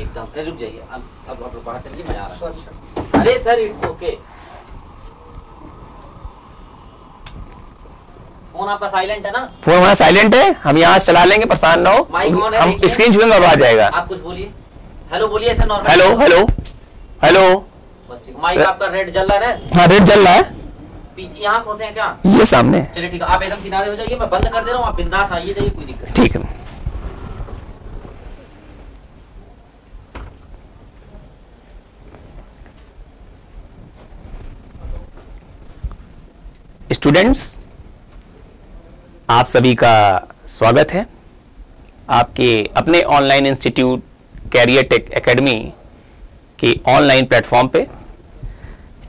एकदम रुक जाइए, अब बाहर चलिए, मैं आ रहा हूं। अरे सर इट्स ओके। फोन आपका साइलेंट है ना? फोन हमारा साइलेंट है, हम यहाँ चला लेंगे, परेशान ना हो। माइक ऑन है, हम स्क्रीन छूएंगे और आ जाएगा। आप कुछ बोलिए, हेलो बोलिए, अच्छा नॉर्मल। Hello hello hello. बस ठीक। माइक आपका रेड जल रहा है? हाँ रेड जल रहा है। यहाँ खोसे हैं क्या? ये सामने। चलिए ठीक है, आप एकदम किनारे हो जाइए, मैं बंद कर दे रहा हूँ, आप बिंदास आइए जाइए, कोई दिक्कत ठीक है। स्टूडेंट्स, आप सभी का स्वागत है आपके अपने online institute career take academy के ऑनलाइन प्लेटफॉर्म पे।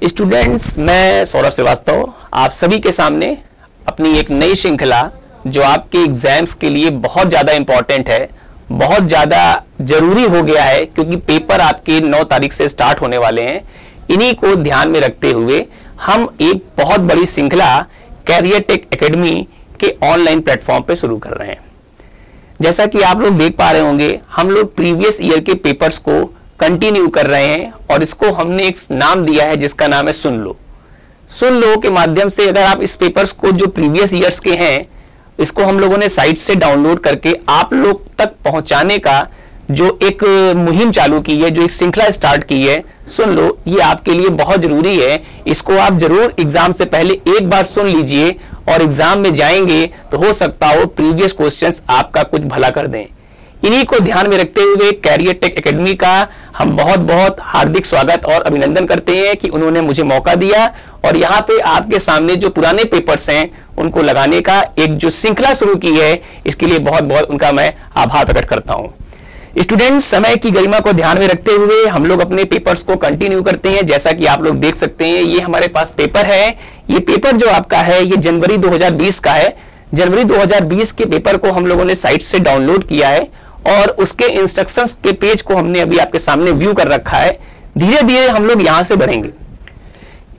स्टूडेंट्स, मैं सौरभ श्रीवास्तव आप सभी के सामने अपनी एक नई श्रृंखला जो आपके एग्जाम्स के लिए बहुत ज़्यादा इम्पॉर्टेंट है, बहुत ज़्यादा ज़रूरी हो गया है, क्योंकि पेपर आपके 9 तारीख से स्टार्ट होने वाले हैं। इन्हीं को ध्यान में रखते हुए हम एक बहुत बड़ी श्रृंखला कैरियर टेक एकेडमी के ऑनलाइन प्लेटफॉर्म पे शुरू कर रहे हैं। जैसा कि आप लोग देख पा रहे होंगे, हम लोग प्रीवियस ईयर के पेपर्स को कंटिन्यू कर रहे हैं और इसको हमने एक नाम दिया है जिसका नाम है सुन लो। सुन लो के माध्यम से अगर आप इस पेपर्स को जो प्रीवियस ईयर्स के हैं, इसको हम लोगों ने साइट से डाउनलोड करके आप लोग तक पहुंचाने का जो एक मुहिम चालू की है, जो एक श्रृंखला स्टार्ट की है, सुन लो, ये आपके लिए बहुत जरूरी है। इसको आप जरूर एग्जाम से पहले एक बार सुन लीजिए और एग्जाम में जाएंगे तो हो सकता हो प्रीवियस क्वेश्चंस आपका कुछ भला कर दें। इन्हीं को ध्यान में रखते हुए कैरियर टेक एकेडमी का हम बहुत बहुत हार्दिक स्वागत और अभिनंदन करते हैं कि उन्होंने मुझे मौका दिया और यहाँ पे आपके सामने जो पुराने पेपर्स हैं उनको लगाने का एक जो श्रृंखला शुरू की है, इसके लिए बहुत बहुत उनका मैं आभार प्रकट करता हूँ। स्टूडेंट्स, समय की गरिमा को ध्यान में रखते हुए हम लोग अपने पेपर्स को कंटिन्यू करते हैं। जैसा कि आप लोग देख सकते हैं, ये हमारे पास पेपर है। ये पेपर जो आपका है ये जनवरी 2020 का है। जनवरी 2020 के पेपर को हम लोगों ने साइट से डाउनलोड किया है और उसके इंस्ट्रक्शंस के पेज को हमने अभी आपके सामने व्यू कर रखा है। धीरे धीरे हम लोग यहां से बढ़ेंगे।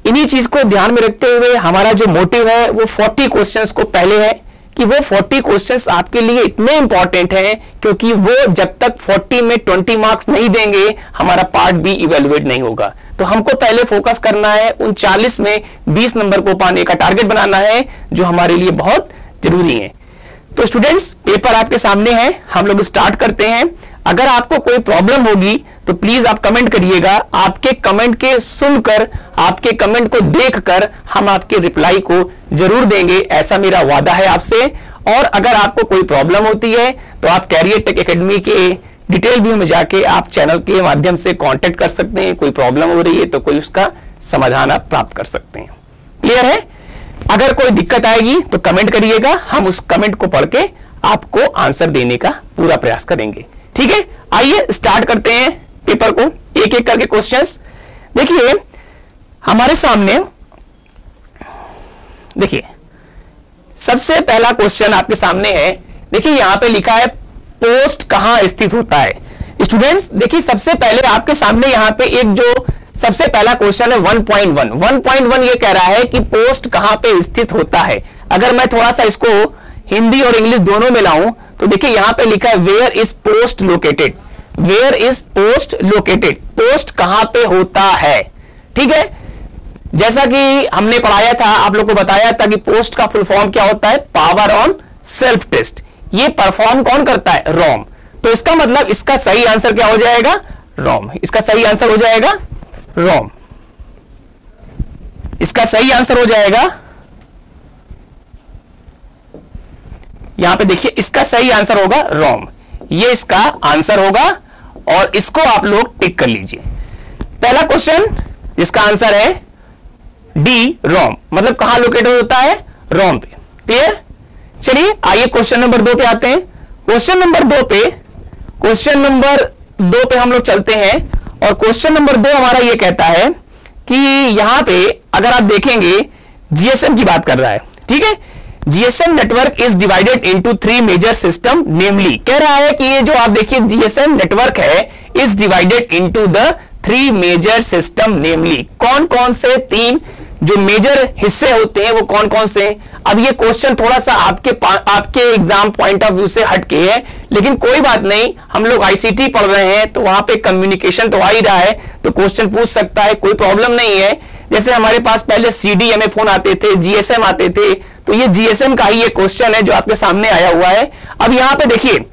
इन्हीं चीज को ध्यान में रखते हुए हमारा जो मोटिव है वो 40 क्वेश्चंस को पहले है कि वो 40 क्वेश्चंस आपके लिए इतने इंपॉर्टेंट हैं क्योंकि वो जब तक 40 में 20 मार्क्स नहीं देंगे हमारा पार्ट बी इवेलुएट नहीं होगा। तो हमको पहले फोकस करना है, उन 40 में 20 नंबर को पाने का टारगेट बनाना है, जो हमारे लिए बहुत जरूरी है। तो स्टूडेंट्स, पेपर आपके सामने है, हम लोग स्टार्ट करते हैं। अगर आपको कोई प्रॉब्लम होगी तो प्लीज आप कमेंट करिएगा। आपके कमेंट के सुनकर, आपके कमेंट को देखकर हम आपके रिप्लाई को जरूर देंगे, ऐसा मेरा वादा है आपसे। और अगर आपको कोई प्रॉब्लम होती है तो आप कैरियर टेक एकेडमी के डिटेल व्यू में जाके आप चैनल के माध्यम से कांटेक्ट कर सकते हैं। कोई प्रॉब्लम हो रही है तो कोई उसका समाधान आप प्राप्त कर सकते हैं। क्लियर है? अगर कोई दिक्कत आएगी तो कमेंट करिएगा, हम उस कमेंट को पढ़ के आपको आंसर देने का पूरा प्रयास करेंगे। ठीक है, आइए स्टार्ट करते हैं पेपर को, एक एक करके क्वेश्चंस। देखिए हमारे सामने, देखिए सबसे पहला क्वेश्चन आपके सामने है। देखिए यहां पे लिखा है पोस्ट कहां स्थित होता है। स्टूडेंट्स देखिए, सबसे पहले आपके सामने यहां पे एक जो सबसे पहला क्वेश्चन है 1.1 ये कह रहा है कि पोस्ट कहां पे स्थित होता है। अगर मैं थोड़ा सा इसको हिंदी और इंग्लिश दोनों में लाऊं तो देखिए यहां पे लिखा है where is post located. Where is post located, post कहां पे होता है। ठीक है, जैसा कि हमने पढ़ाया था, आप लोग को बताया था कि पोस्ट का फुल फॉर्म क्या होता है, पावर ऑन सेल्फ टेस्ट। ये परफॉर्म कौन करता है, रोम। तो इसका मतलब इसका सही आंसर क्या हो जाएगा, रोम। इसका सही आंसर हो जाएगा रोम। इसका सही आंसर हो जाएगा, यहां पे देखिए इसका सही आंसर होगा रोम। ये इसका आंसर होगा और इसको आप लोग टिक कर लीजिए। पहला क्वेश्चन जिसका आंसर है डी, रोम, मतलब कहां लोकेटेड होता है, रोम पे। क्लियर? चलिए आइए क्वेश्चन नंबर 2 पे आते हैं। क्वेश्चन नंबर 2 पे हम लोग चलते हैं और क्वेश्चन नंबर 2 हमारा ये कहता है कि यहां पे अगर आप देखेंगे जीएसएम की बात कर रहा है। ठीक है, GSM network is divided into 3 major system, namely कह रहा है कि ये जो आप देखिए जीएसएम नेटवर्क है is divided into the 3 major system, namely कौन कौन से 3 जो मेजर हिस्से होते हैं वो कौन कौन से हैं। अब ये क्वेश्चन थोड़ा सा आपके एग्जाम पॉइंट ऑफ व्यू से हटके है, लेकिन कोई बात नहीं, हम लोग आईसीटी पढ़ रहे हैं तो वहां पे कम्युनिकेशन तो आ ही रहा है, तो क्वेश्चन पूछ सकता है, कोई प्रॉब्लम नहीं है। जैसे हमारे पास पहले CDMA फोन आते थे, GSM आते थे, तो ये GSM का ही ये क्वेश्चन है जो आपके सामने आया हुआ है। अब यहां पे देखिए,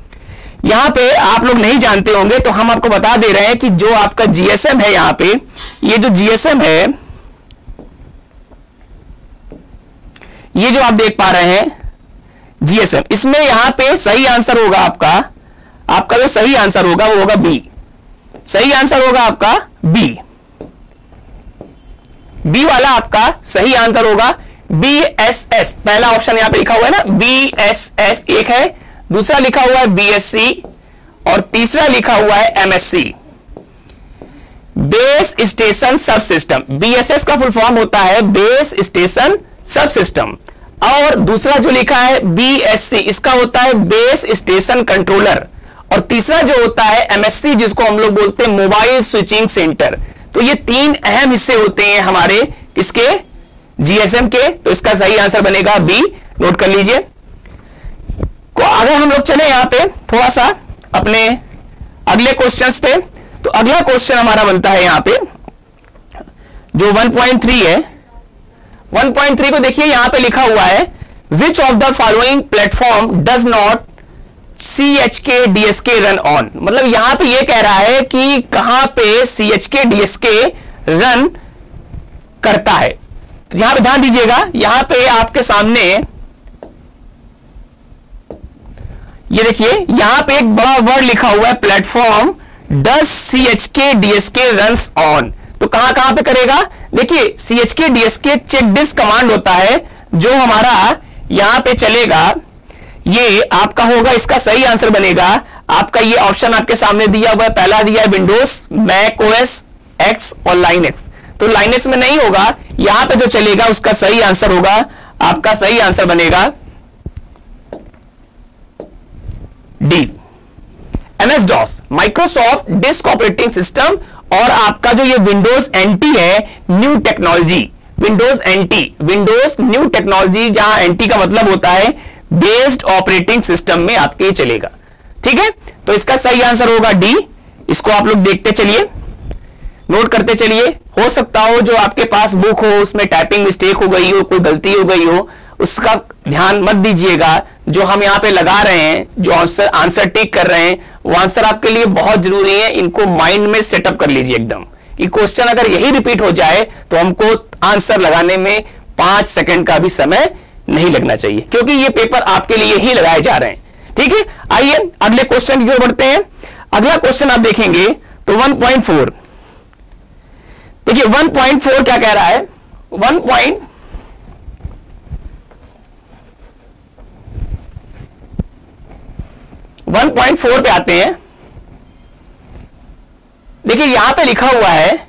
यहां पे आप लोग नहीं जानते होंगे तो हम आपको बता दे रहे हैं कि जो आपका GSM है, यहां पे ये जो GSM है, ये जो आप देख पा रहे हैं GSM, इसमें यहां पे सही आंसर होगा आपका जो सही आंसर होगा वो होगा बी। सही आंसर होगा आपका बी वाला आपका सही आंसर होगा BSS। पहला ऑप्शन यहां पे लिखा हुआ है ना, BSS एक है, दूसरा लिखा हुआ है BSc और तीसरा लिखा हुआ है MSc, बेस स्टेशन सब सिस्टम। BSS का फुल फॉर्म होता है बेस स्टेशन सब सिस्टम, और दूसरा जो लिखा है BSc, इसका होता है बेस स्टेशन कंट्रोलर, और तीसरा जो होता है MSc, जिसको हम लोग बोलते हैं मोबाइल स्विचिंग सेंटर। तो ये तीन अहम हिस्से होते हैं हमारे इसके GSM के, तो इसका सही आंसर बनेगा बी। नोट कर लीजिए। को अगर हम लोग चले यहां पे थोड़ा सा अपने अगले क्वेश्चंस पे, तो अगला क्वेश्चन हमारा बनता है यहां पे जो 1.3 है। 1.3 को देखिए, यहां पे लिखा हुआ है which of the following platform does not CHK DSK run on. मतलब यहां पे ये कह रहा है कि कहां पे CHK DSK रन करता है। यहां पे ध्यान दीजिएगा, यहां पे आपके सामने ये देखिए, यहां पे एक बड़ा वर्ड लिखा हुआ है platform does CHK DSK runs on. तो कहां कहां पे करेगा, देखिए CHK DSK check disk command होता है जो हमारा यहां पे चलेगा, ये आपका होगा, इसका सही आंसर बनेगा आपका ये ऑप्शन आपके सामने दिया हुआ है, पहला दिया है विंडोज, मैक OS X और लाइनेक्स। तो लाइनेक्स में नहीं होगा, यहां पे जो चलेगा उसका सही आंसर होगा, आपका सही आंसर बनेगा D, MS DOS, Microsoft disk operating system. और आपका जो ये विंडोज NT है, new technology, Windows NT, Windows new technology, जहां NT का मतलब होता है बेस्ड ऑपरेटिंग सिस्टम में आपके चलेगा। ठीक है, तो इसका सही आंसर होगा डी। इसको आप लोग देखते चलिए, नोट करते चलिए। हो सकता हो जो आपके पास बुक हो उसमें टाइपिंग मिस्टेक हो गई हो, कोई गलती हो गई हो, उसका ध्यान मत दीजिएगा। जो हम यहां पे लगा रहे हैं, जो आंसर टिक कर रहे हैं, वो आंसर आपके लिए बहुत जरूरी है। इनको माइंड में सेटअप कर लीजिए एकदम, कि क्वेश्चन अगर यही रिपीट हो जाए तो हमको आंसर लगाने में 5 सेकंड का भी समय नहीं लगना चाहिए, क्योंकि ये पेपर आपके लिए ही लगाए जा रहे हैं। ठीक है, आइए अगले क्वेश्चन की ओर बढ़ते हैं। अगला क्वेश्चन आप देखेंगे तो 1.4, देखिए 1.4 क्या कह रहा है। 1.4 पे आते हैं। देखिए यहां पे लिखा हुआ है,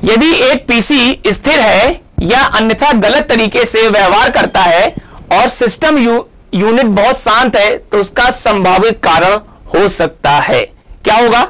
यदि एक पीसी स्थिर है या अन्यथा गलत तरीके से व्यवहार करता है और सिस्टम यूनिट बहुत शांत है, तो उसका संभावित कारण हो सकता है। क्या होगा?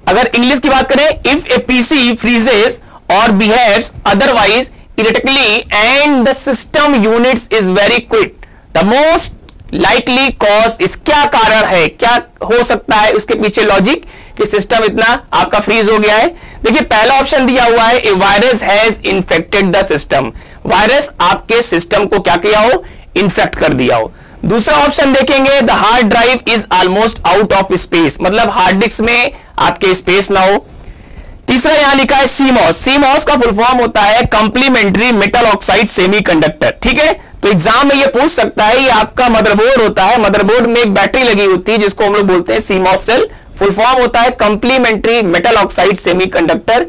अगर इंग्लिश की बात करें, इफ ए पीसी फ्रीजेस और behaves otherwise erratically and the system units is very quick, the most likely cause, इस क्या कारण है, क्या हो सकता है उसके पीछे लॉजिक कि सिस्टम इतना आपका फ्रीज हो गया है। देखिए पहला ऑप्शन दिया हुआ है, a virus has infected the system, virus आपके सिस्टम को क्या किया हो, इन्फेक्ट कर दिया हो। दूसरा ऑप्शन देखेंगे, the hard drive is almost out of space, मतलब हार्ड डिस्क में आपके स्पेस ना हो। तीसरा यहां लिखा है सीमॉस, सीमॉस का फुल फॉर्म होता है कंप्लीमेंट्री मेटल ऑक्साइड सेमीकंडक्टर। ठीक है, तो एग्जाम में ये पूछ सकता है, ये आपका मदरबोर्ड होता है, मदरबोर्ड में एक बैटरी लगी होती है जिसको हम लोग बोलते हैं सीमॉस सेल, फुल फॉर्म होता है complementary metal oxide semiconductor.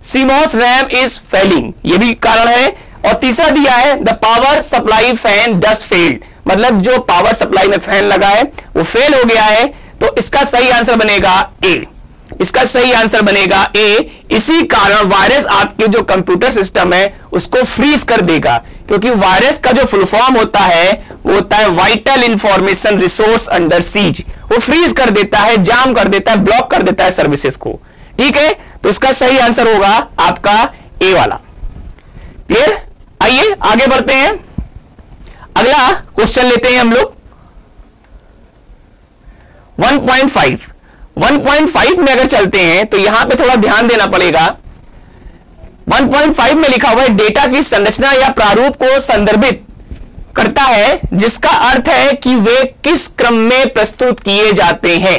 CMOS RAM is failing, ये भी कारण है। और तीसरा दिया है, the power supply fan does failed, मतलब जो पावर सप्लाई में फैन लगा है वो फेल हो गया है। तो इसका सही आंसर बनेगा ए, इसका सही आंसर बनेगा ए। इसी कारण वायरस आपके जो कंप्यूटर सिस्टम है उसको फ्रीज कर देगा, क्योंकि वायरस का जो फुल फॉर्म होता है वो होता है vital information resource under seize, वो फ्रीज कर देता है, जाम कर देता है, ब्लॉक कर देता है सर्विसेज को। ठीक है, तो इसका सही आंसर होगा आपका ए वाला। क्लियर? आइए आगे बढ़ते हैं, अगला क्वेश्चन लेते हैं हम लोग 1.5 में अगर चलते हैं तो यहां पे थोड़ा ध्यान देना पड़ेगा। 1.5 में लिखा हुआ है डेटा की संरचना या प्रारूप को संदर्भित करता है जिसका अर्थ है कि वे किस क्रम में प्रस्तुत किए जाते हैं।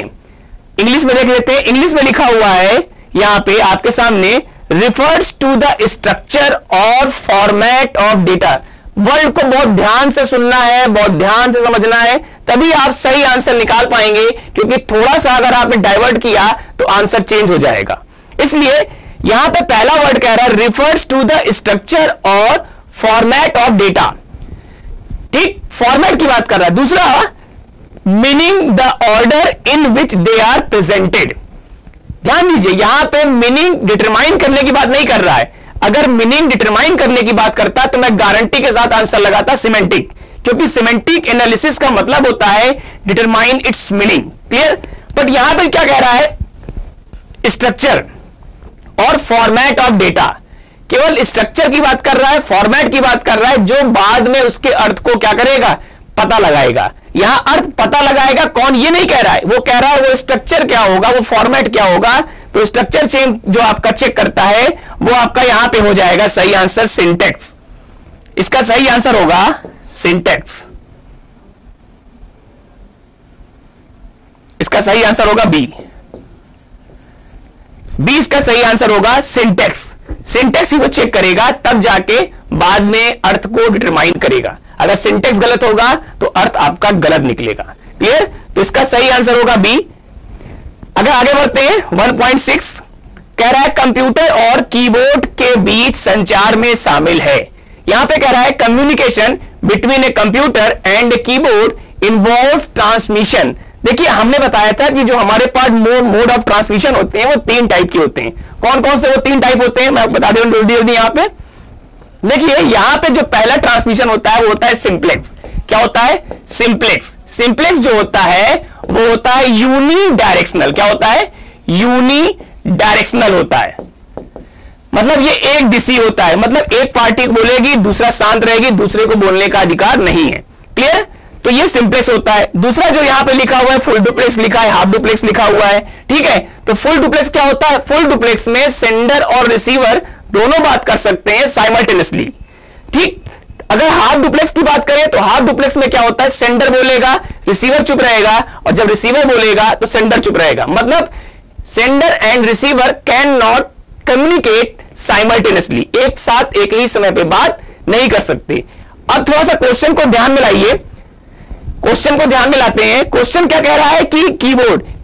इंग्लिश में देख लेते हैं, इंग्लिश में लिखा हुआ है यहां पे आपके सामने रिफर्स टू द स्ट्रक्चर और फॉर्मेट ऑफ डेटा। वर्ड को बहुत ध्यान से सुनना है, बहुत ध्यान से समझना है, तभी आप सही आंसर निकाल पाएंगे, क्योंकि थोड़ा सा अगर आपने डाइवर्ट किया तो आंसर चेंज हो जाएगा। इसलिए यहां पे पहला वर्ड कह रहा है रिफर्स टू द स्ट्रक्चर और फॉर्मेट ऑफ डेटा, ठीक, फॉर्मेट की बात कर रहा है। दूसरा meaning the order in which they are presented. ध्यान दीजिए यहां पे मीनिंग डिटरमाइन करने की बात नहीं कर रहा है। अगर मीनिंग डिटरमाइन करने की बात करता तो मैं गारंटी के साथ आंसर लगाता सिमेंटिक, क्योंकि सिमेंटिक एनालिसिस का मतलब होता है determine its meaning. Clear? But यहां पे क्या कह रहा है, स्ट्रक्चर और फॉर्मेट ऑफ डेटा। केवल स्ट्रक्चर की बात कर रहा है, फॉर्मेट की बात कर रहा है, जो बाद में उसके अर्थ को क्या करेगा, पता लगाएगा। यहां अर्थ पता लगाएगा कौन, ये नहीं कह रहा है, वो कह रहा है वो स्ट्रक्चर क्या होगा, वो फॉर्मेट क्या होगा। तो स्ट्रक्चर चेंज जो आपका चेक करता है वो आपका यहां पे हो जाएगा सही आंसर सिंटैक्स। इसका सही आंसर होगा सिंटैक्स, इसका सही आंसर होगा बी। बी इसका सही आंसर होगा सिंटैक्स। सिंटैक्स ही वो चेक करेगा, तब जाके बाद में अर्थ को डिटरमाइन करेगा। अगर सिंटैक्स गलत होगा तो अर्थ आपका गलत निकलेगा। क्लियर? तो इसका सही आंसर होगा बी। अगर आगे बढ़ते हैं 1.6 कह रहा है कंप्यूटर और कीबोर्ड के बीच संचार में शामिल है। यहां पे कह रहा है communication between a computer and a keyboard involves transmission. देखिए हमने बताया था कि जो हमारे पास मोड ऑफ ट्रांसमिशन होते हैं वो 3 टाइप के होते हैं। कौन कौन से वो 3 टाइप होते हैं मैं बता दूं जल्दी जल्दी। यहां पे देखिए, यहां पे जो पहला ट्रांसमिशन होता है वो होता है सिंप्लेक्स। क्या होता है? सिंप्लेक्स। सिंप्लेक्स जो होता है वो होता है यूनी डायरेक्शनल। क्या होता है? यूनी डायरेक्शनल होता है, मतलब ये एक दिशी होता है, मतलब एक पार्टी बोलेगी दूसरा शांत रहेगी, दूसरे को बोलने का अधिकार नहीं है। क्लियर? तो ये सिंप्लेक्स होता है। दूसरा जो यहां पे लिखा हुआ है फुल डुप्लेक्स लिखा है, हाफ डुप्लेक्स लिखा हुआ है, ठीक है। तो फुल डुप्लेक्स क्या होता है? फुल डुप्लेक्स में सेंडर और रिसीवर दोनों बात कर सकते हैं साइमल्टेनियसली, ठीक। अगर हाफ डुप्लेक्स की बात करें तो हाफ डुप्लेक्स में क्या होता है, सेंडर बोलेगा रिसीवर चुप रहेगा, और जब रिसीवर बोलेगा तो सेंडर चुप रहेगा। मतलब sender and receiver can not communicate simultaneously, एक साथ एक ही समय पे बात नहीं कर सकते। अब थोड़ा सा क्वेश्चन को ध्यान में लाइए, क्वेश्चन को ध्यान में लाते हैं। क्वेश्चन क्या कह रहा है कि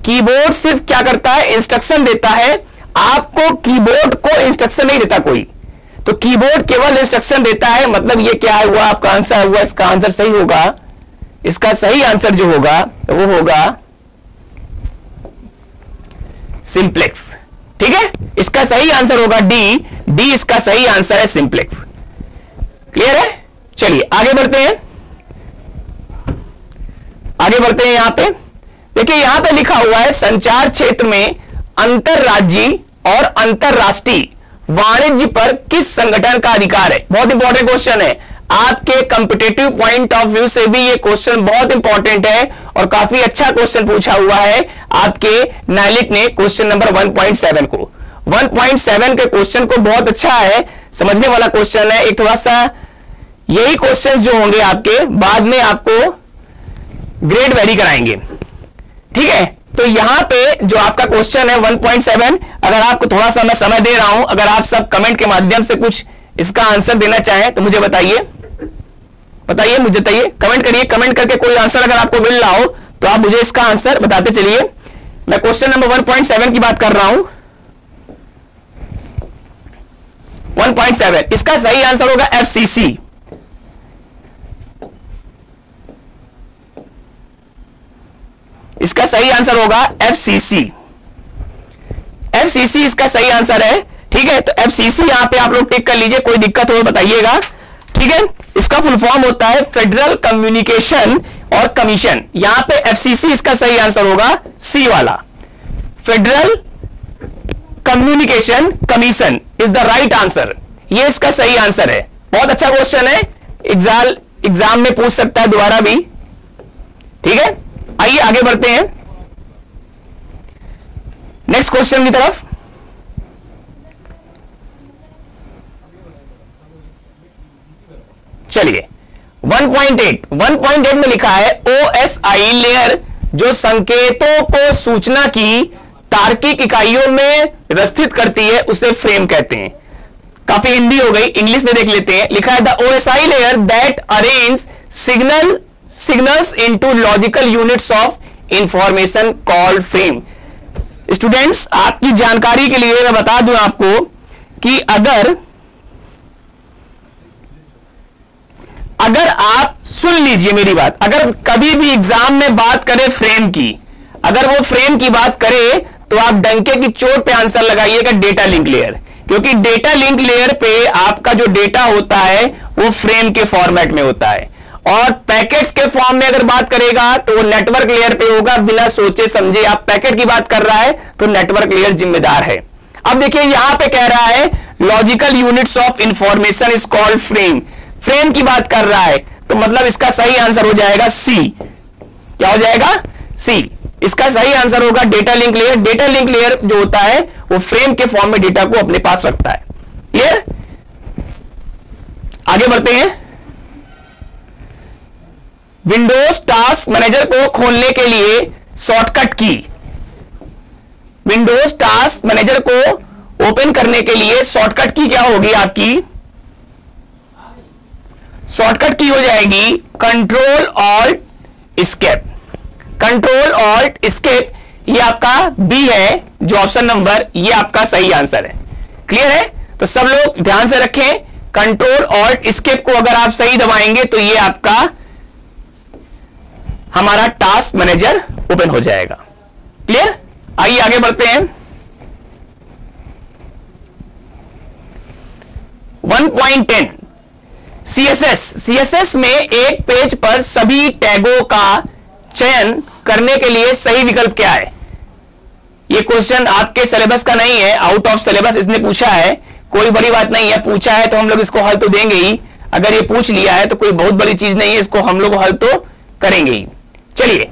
कीबोर्ड सिर्फ क्या करता है, इंस्ट्रक्शन देता है आपको। कीबोर्ड को इंस्ट्रक्शन नहीं देता कोई, तो कीबोर्ड केवल इंस्ट्रक्शन देता है। मतलब ये क्या हुआ, आपका आंसर हुआ, इसका आंसर सही होगा। इसका सही आंसर जो होगा वो होगा सिंप्लेक्स, ठीक है। इसका सही आंसर होगा डी इसका सही आंसर है सिंप्लेक्स। क्लियर है? चलिए आगे बढ़ते हैं, यहां पे देखिए, यहां पे लिखा हुआ है संचार क्षेत्र में अंतरराज्यीय और अंतरराष्ट्रीय वाणिज्य पर किस संगठन का अधिकार है। बहुत इंपॉर्टेंट क्वेश्चन है, आपके कॉम्पिटिटिव पॉइंट ऑफ व्यू से भी ये क्वेश्चन बहुत इंपॉर्टेंट है और काफी अच्छा क्वेश्चन पूछा हुआ है आपके नाइलिट ने क्वेश्चन नंबर 1.7 को। 1.7 के क्वेश्चन को बहुत अच्छा है, समझने वाला क्वेश्चन है। एक थोड़ा सा यही क्वेश्चन जो होंगे आपके बाद में आपको ग्रेड वेरी कराएंगे, ठीक है। तो यहां पे जो आपका क्वेश्चन है 1.7, अगर आपको थोड़ा सा मैं समय दे रहा हूं, अगर आप सब कमेंट के माध्यम से कुछ इसका आंसर देना चाहें तो मुझे बताइए, मुझे बताइए, कमेंट करिए। कमेंट करके कोई आंसर अगर आपको मिल रहा हो तो आप मुझे इसका आंसर बताते चलिए। मैं क्वेश्चन नंबर 1.7 की बात कर रहा हूं। 1.7 इसका सही आंसर होगा एफसीसी। इसका सही आंसर होगा एफसीसी। एफसीसी इसका सही आंसर है, ठीक है। तो एफसीसी यहां पे आप लोग टिक कर लीजिए, कोई दिक्कत हो बताइएगा, ठीक है। इसका फुल फॉर्म होता है फेडरल कम्युनिकेशन और कमीशन। यहां पे एफसीसी इसका सही आंसर होगा सी वाला, federal communication commission is the right answer. ये इसका सही आंसर है। बहुत अच्छा क्वेश्चन है, एग्जाम में पूछ सकता है दोबारा भी। ठीक है, आइए आगे बढ़ते हैं नेक्स्ट क्वेश्चन की तरफ। चलिए 1.8 में लिखा है OSI लेयर जो संकेतों को सूचना की तार्किक इकाइयों में व्यवस्थित करती है उसे फ्रेम कहते हैं। काफी हिंदी हो गई, इंग्लिश में देख लेते हैं। लिखा है the OSI layer that arrange signals into logical units of information called frame. Students, आपकी जानकारी के लिए मैं बता दूं आपको कि अगर आप सुन लीजिए मेरी बात, अगर कभी भी एग्जाम में बात करें फ्रेम की, अगर वो फ्रेम की बात करे तो आप डंके की चोट पे आंसर लगाइएगा डेटा लिंक लेयर, क्योंकि डेटा लिंक लेयर पे आपका जो डेटा होता है वो फ्रेम के फॉर्मेट में होता है, और पैकेट्स के फॉर्म में अगर बात करेगा तो वो नेटवर्क लेयर पे होगा। बिना सोचे समझे आप पैकेट की बात कर रहा है तो नेटवर्क लेयर जिम्मेदार है। अब देखिए यहां पे कह रहा है logical units of information is called frame, frame की बात कर रहा है, तो मतलब इसका सही आंसर हो जाएगा सी। क्या हो जाएगा? सी। इसका सही आंसर होगा data link layer. Data link layer जो होता है वो फ्रेम के फॉर्म में डेटा को अपने पास रखता है। क्लियर? आगे बढ़ते हैं। विंडोज टास्क मैनेजर को खोलने के लिए शॉर्टकट की, विंडोज टास्क मैनेजर को ओपन करने के लिए शॉर्टकट की क्या होगी आपकी? शॉर्टकट की हो जाएगी control alt escape. Control alt escape, ये आपका बी है जो ऑप्शन नंबर, ये आपका सही आंसर है। क्लियर है? तो सब लोग ध्यान से रखें, कंट्रोल ऑल्ट एस्केप को अगर आप सही दबाएंगे तो ये आपका हमारा टास्क मैनेजर ओपन हो जाएगा। क्लियर? आइए आगे बढ़ते हैं। 1.10 सीएसएस में एक पेज पर सभी टैगों का चयन करने के लिए सही विकल्प क्या है? ये क्वेश्चन आपके सिलेबस का नहीं है, आउट ऑफ सिलेबस इसने पूछा है, कोई बड़ी बात नहीं है, पूछा है तो हम लोग इसको हल तो देंगे ही। अगर ये पूछ लिया है तो कोई बहुत बड़ी चीज नहीं है, इसको हम लोग हल तो करेंगे ही। चलिए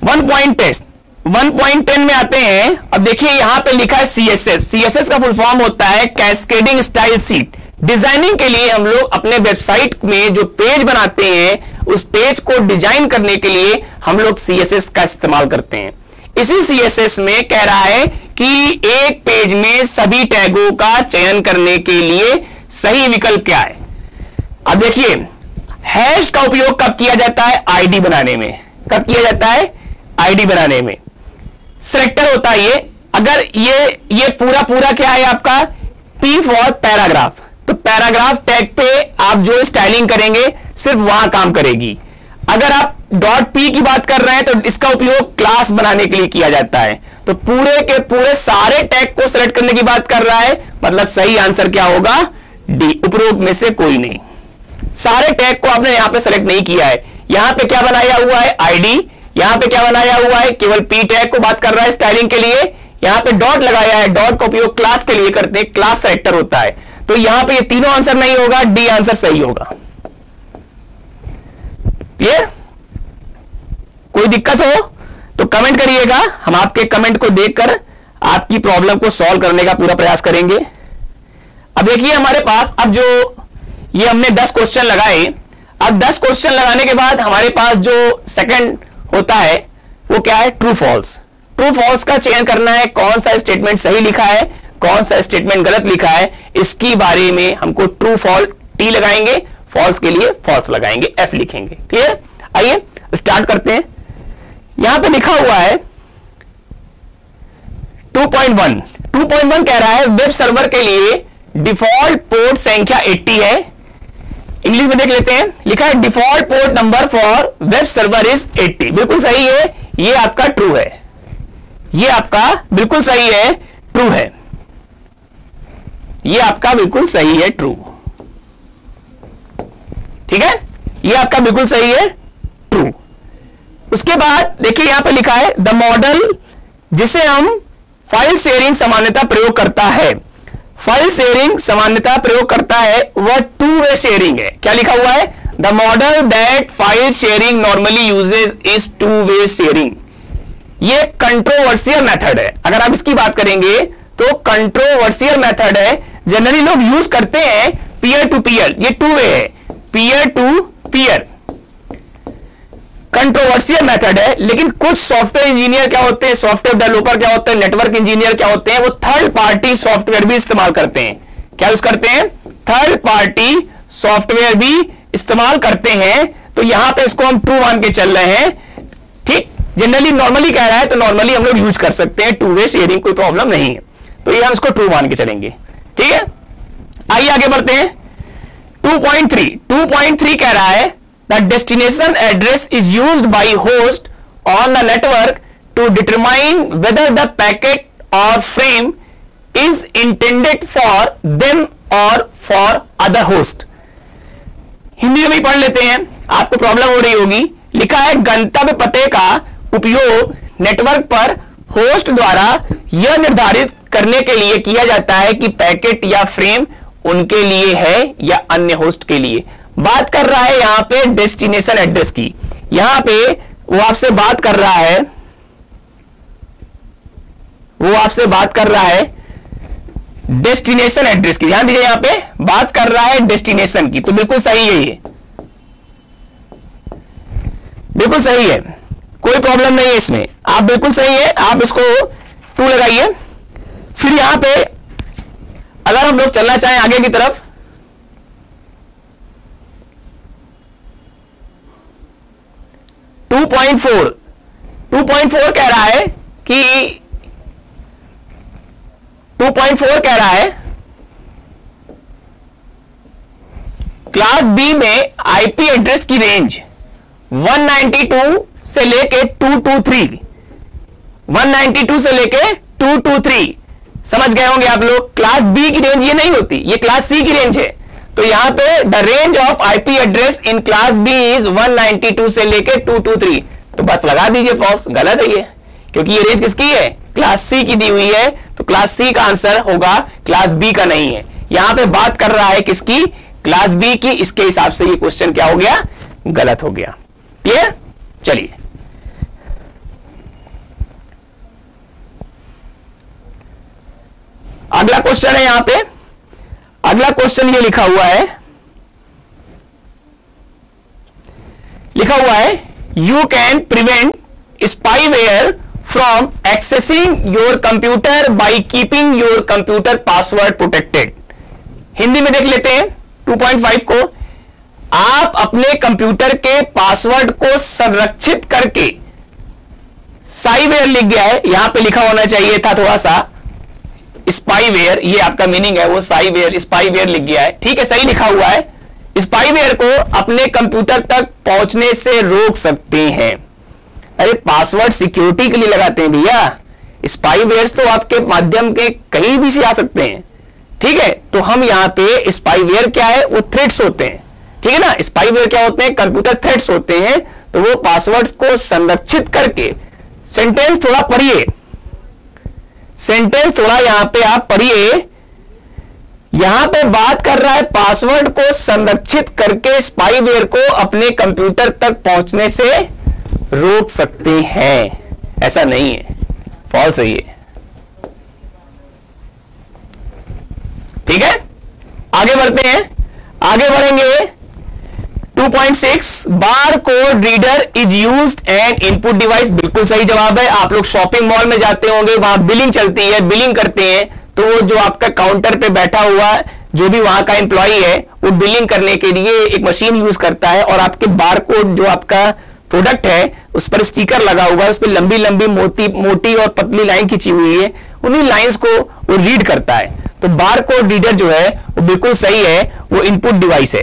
1.10 में आते हैं। अब देखिए यहां पे लिखा है सीएसएस का फुल फॉर्म होता है कैस्केडिंग स्टाइल शीट। डिजाइनिंग के लिए हम लोग अपने वेबसाइट में जो पेज बनाते हैं उस पेज को डिजाइन करने के लिए हम लोग सीएसएस का इस्तेमाल करते हैं। इसी सीएसएस में कह रहा है कि एक पेज में सभी टैगों का चयन करने के लिए सही विकल्प क्या है? अब देखिए हैश का उपयोग कब किया जाता है? आईडी बनाने में। कब किया जाता है? आईडी बनाने में। सेलेक्टर होता है ये, अगर ये पूरा क्या है आपका? पी फॉर पैराग्राफ, तो पैराग्राफ टैग पे आप जो स्टाइलिंग करेंगे सिर्फ वहां काम करेगी। अगर आप .p की बात कर रहे हैं तो इसका उपयोग क्लास बनाने के लिए किया जाता है। तो पूरे के पूरे सारे टैग को सिलेक्ट करने की बात कर रहा है, मतलब सही आंसर क्या होगा? डी, उपरोक्त में से कोई नहीं। सारे टैग को आपने यहां पे सेलेक्ट नहीं किया है। यहां पे क्या बनाया हुआ है? आईडी। यहां पे क्या बनाया हुआ है? केवल पी टैग को बात कर रहा है स्टाइलिंग के लिए। यहां पे डॉट लगाया है, डॉट का उपयोग क्लास के लिए करते हैं, क्लास सेलेक्टर होता है। तो यहां पे ये तीनों आंसर नहीं होगा, डी आंसर सही होगा। क्लियर? कोई दिक्कत हो तो कमेंट करिएगा, हम आपके कमेंट को देखकर आपकी प्रॉब्लम को सॉल्व करने का पूरा प्रयास करेंगे। अब देखिए हमारे पास अब जो ये हमने 10 क्वेश्चन लगाए, अब 10 क्वेश्चन लगाने के बाद हमारे पास जो सेकंड होता है वो क्या है? True false. ट्रू फॉल्स का चयन करना है, कौन सा स्टेटमेंट सही लिखा है, कौन सा स्टेटमेंट गलत लिखा है, इसकी बारे में हमको ट्रू फॉल्स टी लगाएंगे, फॉल्स के लिए फॉल्स लगाएंगे, एफ लिखेंगे। क्लियर? आइए स्टार्ट करते हैं। यहां पे लिखा हुआ है 2.1 कह रहा है वेब सर्वर के लिए डिफॉल्ट पोर्ट संख्या 80 है। इंग्लिश में देख लेते हैं। लिखा है default port number for web server is 80। बिल्कुल सही है, ये आपका ट्रू है, ये आपका बिल्कुल सही है, ट्रू है, ये आपका बिल्कुल सही है, ट्रू। ठीक है, ये आपका बिल्कुल सही है, ट्रू। उसके बाद देखिए यहां पे लिखा है द मॉडल जिसे हम फाइल शेयरिंग सामान्यता प्रयोग करता है, फाइल शेयरिंग सामान्यता प्रयोग करता है वह 2 वे शेयरिंग है। क्या लिखा हुआ है? The model that file sharing normally uses is two way sharing. ये कंट्रोवर्शियल मेथड है। अगर आप इसकी बात करेंगे तो कंट्रोवर्शियल मेथड है, जनरली लोग यूज करते हैं पीयर टू पीयर, ये टू वे है, peer to peer controversial method है। लेकिन कुछ सॉफ्टवेयर इंजीनियर क्या होते हैं, सॉफ्टवेयर डेवलपर क्या होते हैं, नेटवर्क इंजीनियर क्या होते हैं, वो थर्ड पार्टी सॉफ्टवेयर भी इस्तेमाल करते हैं। क्या यूज करते हैं? थर्ड पार्टी सॉफ्टवेयर भी इस्तेमाल करते हैं। तो यहां पे इसको हम ट्रू मान के चल रहे हैं। ठीक, जनरली नॉर्मली कह रहा है तो नॉर्मली हम लोग यूज कर सकते हैं, टू वे शेयरिंग कोई प्रॉब्लम नहीं है, तो ये हम इसको ट्रू मान के चलेंगे। ठीक है, आइए आगे बढ़ते हैं। 2.3 कह रहा है the destination address is used by host on the network to determine whether the packet और frame is intended for them और फॉर अदर होस्ट। हिंदी में भी पढ़ लेते हैं, आपको प्रॉब्लम हो रही होगी। लिखा है गंतव्य पते का उपयोग नेटवर्क पर होस्ट द्वारा यह निर्धारित करने के लिए किया जाता है कि पैकेट या फ्रेम उनके लिए है या अन्य होस्ट के लिए। बात कर रहा है यहां पे डेस्टिनेशन एड्रेस की। यहां पे वो आपसे बात कर रहा है, डेस्टिनेशन एड्रेस की। ध्यान दीजिए, यहां पे बात कर रहा है डेस्टिनेशन की, तो बिल्कुल सही है, ये बिल्कुल सही है, कोई प्रॉब्लम नहीं है इसमें, आप बिल्कुल सही है, आप इसको 2 लगाइए। फिर यहां पे अगर हम लोग चलना चाहें आगे की तरफ, टू पॉइंट फोर कह रहा है कि 2.4 कह रहा है क्लास बी में आईपी एड्रेस की रेंज 192 से लेके 223, 192 से लेके 223, समझ गए होंगे आप लोग। क्लास बी की रेंज ये नहीं होती, ये क्लास सी की रेंज है। तो यहां पे the range of IP address in class B is 192 से लेके 223, तो बस लगा दीजिए फॉल्स, गलत है ये, क्योंकि ये रेंज किसकी है? क्लास सी की दी हुई है, तो क्लास सी का आंसर होगा, क्लास बी का नहीं है। यहां पे बात कर रहा है किसकी? क्लास बी की। इसके हिसाब से ये क्वेश्चन क्या हो गया? गलत हो गया। क्लियर? चलिए अगला क्वेश्चन है। यहां पे अगला क्वेश्चन ये लिखा हुआ है you can prevent spyware from accessing your computer by keeping your computer password protected. Hindi में देख लेते हैं 2.5 को। आप अपने कंप्यूटर के पासवर्ड को संरक्षित करके, स्पाईवेयर लिख गया है, यहां पे लिखा होना चाहिए था थोड़ा सा स्पाईवेयर, ये आपका मीनिंग है, वो स्पाईवेयर लिख गया है। ठीक है, सही लिखा हुआ है। स्पाईवेयर को अपने कंप्यूटर तक पहुंचने से रोक सकते हैं। अरे पासवर्ड सिक्योरिटी के लिए लगाते हैं भैया, स्पाईवेयर्स तो आपके माध्यम के कहीं भी से आ सकते हैं। ठीक है, तो हम यहां पे स्पाईवेयर क्या है? वो थ्रेड्स होते हैं। ठीक है ना, स्पाईवेयर क्या होते हैं? कंप्यूटर थ्रेड्स होते हैं। तो वो पासवर्ड्स को संरक्षित करके, सेंटेंस थोड़ा पढ़िए, सेंटेंस थोड़ा यहां पे आप पढ़िए। यहां पे बात कर रहा है पासवर्ड को संरक्षित करके स्पाईवेयर को अपने कंप्यूटर तक पहुंचने से रोक सकते हैं, ऐसा नहीं है, फॉल्स है ये। ठीक है, आगे बढ़ते हैं, आगे बढ़ेंगे। 2.6 bar code reader is used and input device. बिल्कुल सही जवाब है। आप लोग शॉपिंग मॉल में जाते होंगे, वहां बिलिंग चलती है, बिलिंग करते हैं, तो वो जो आपका काउंटर पे बैठा हुआ जो भी वहां का एम्प्लॉई है, वो बिलिंग करने के लिए एक मशीन यूज करता है, और आपके बार कोड जो आपका प्रोडक्ट है उस पर स्टिकर लगा हुआ है, उस पर लंबी लंबी मोटी और पतली लाइन खींची हुई है, उन्हीं लाइंस को वो रीड करता है। तो बार कोड रीडर जो है वो बिल्कुल सही है, वो इनपुट डिवाइस है।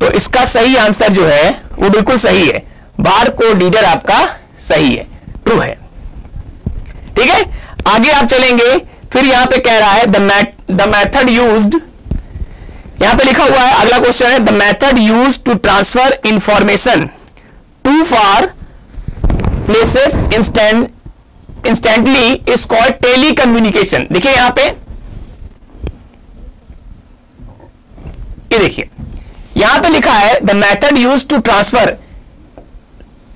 तो इसका सही आंसर जो है वो बिल्कुल सही है, बार कोड रीडर आपका सही है, ट्रू है। ठीक है, आगे आप चलेंगे। फिर यहां पे कह रहा है द मेथड यूज्ड, यहां पे लिखा हुआ है, अगला क्वेश्चन है the method used to transfer information to far places instantly is called telecommunication. देखिए यहां पे यहां पे लिखा है the method use to transfer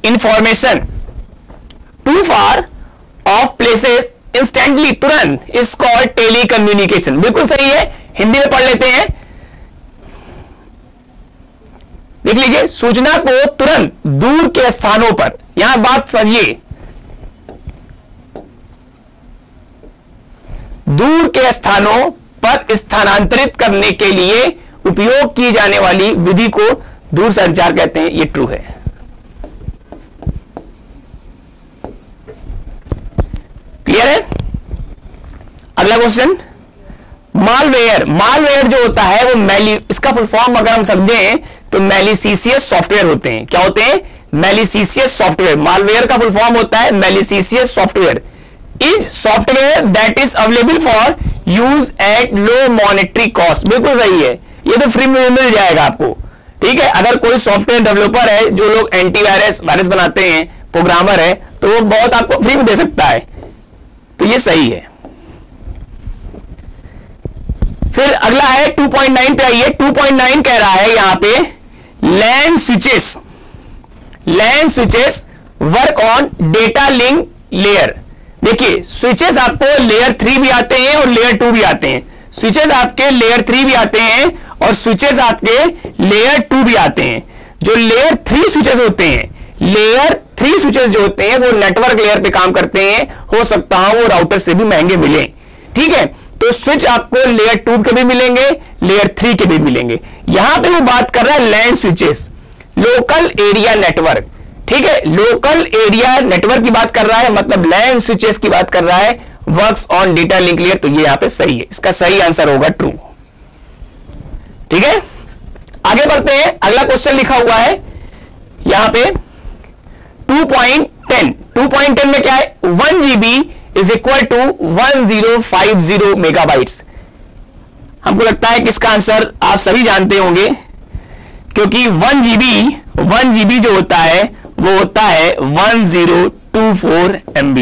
information to far of places instantly, तुरंत, इज कॉल्ड टेली कम्युनिकेशन। बिल्कुल सही है, हिंदी में पढ़ लेते हैं, देख लीजिए। सूचना को तुरंत दूर के स्थानों पर, यहां बात समझिए, दूर के स्थानों पर स्थानांतरित करने के लिए उपयोग की जाने वाली विधि को दूर संचार कहते हैं। ये ट्रू है। क्लियर है? अगला क्वेश्चन, मालवेयर। मालवेयर जो होता है वो इसका फुल फॉर्म अगर हम समझें तो मैलिसियस सॉफ्टवेयर होते हैं। क्या होते हैं? Malicious software. मालवेयर का फुल फॉर्म होता है malicious software. Is software that is available for use at low monetary cost. बिल्कुल सही है, ये तो फ्री में मिल जाएगा आपको। ठीक है, अगर कोई सॉफ्टवेयर डेवलपर है, जो लोग एंटीवायरस वायरस बनाते हैं, प्रोग्रामर है, तो वो बहुत आपको फ्री में दे सकता है, तो ये सही है। फिर अगला है 2.9 पे आइए। 2.9 कह रहा है यहां पे LAN switches work on data link layer. देखिए, स्विचेस आपको लेयर 3 भी आते हैं और लेयर 2 भी आते हैं। स्विचेस आपके लेयर 3 भी आते हैं और स्विचेस आपके लेयर 2 भी आते हैं। जो लेयर 3 स्विचेस होते हैं, लेयर 3 स्विचेस जो होते हैं वो नेटवर्क लेयर पे काम करते हैं। हो सकता है वो राउटर से भी महंगे मिले। ठीक है, तो स्विच आपको लेयर 2 के भी मिलेंगे, लेयर 3 के भी मिलेंगे। यहां पे वो बात कर रहा है लैन स्विचेस, लोकल एरिया नेटवर्क। ठीक है, लोकल एरिया नेटवर्क की बात कर रहा है, मतलब लैन स्विचेस की बात कर रहा है, works on data link layer. तो ये यहां पे सही है, इसका सही आंसर होगा ट्रू। ठीक है, आगे बढ़ते हैं। अगला क्वेश्चन लिखा हुआ है यहां पे 2.10। 2.10 में क्या है? 1 GB is equal to 1050 megabytes. हमको लगता है कि इसका आंसर आप सभी जानते होंगे, क्योंकि 1 GB जो होता है वो होता है 1024 MB।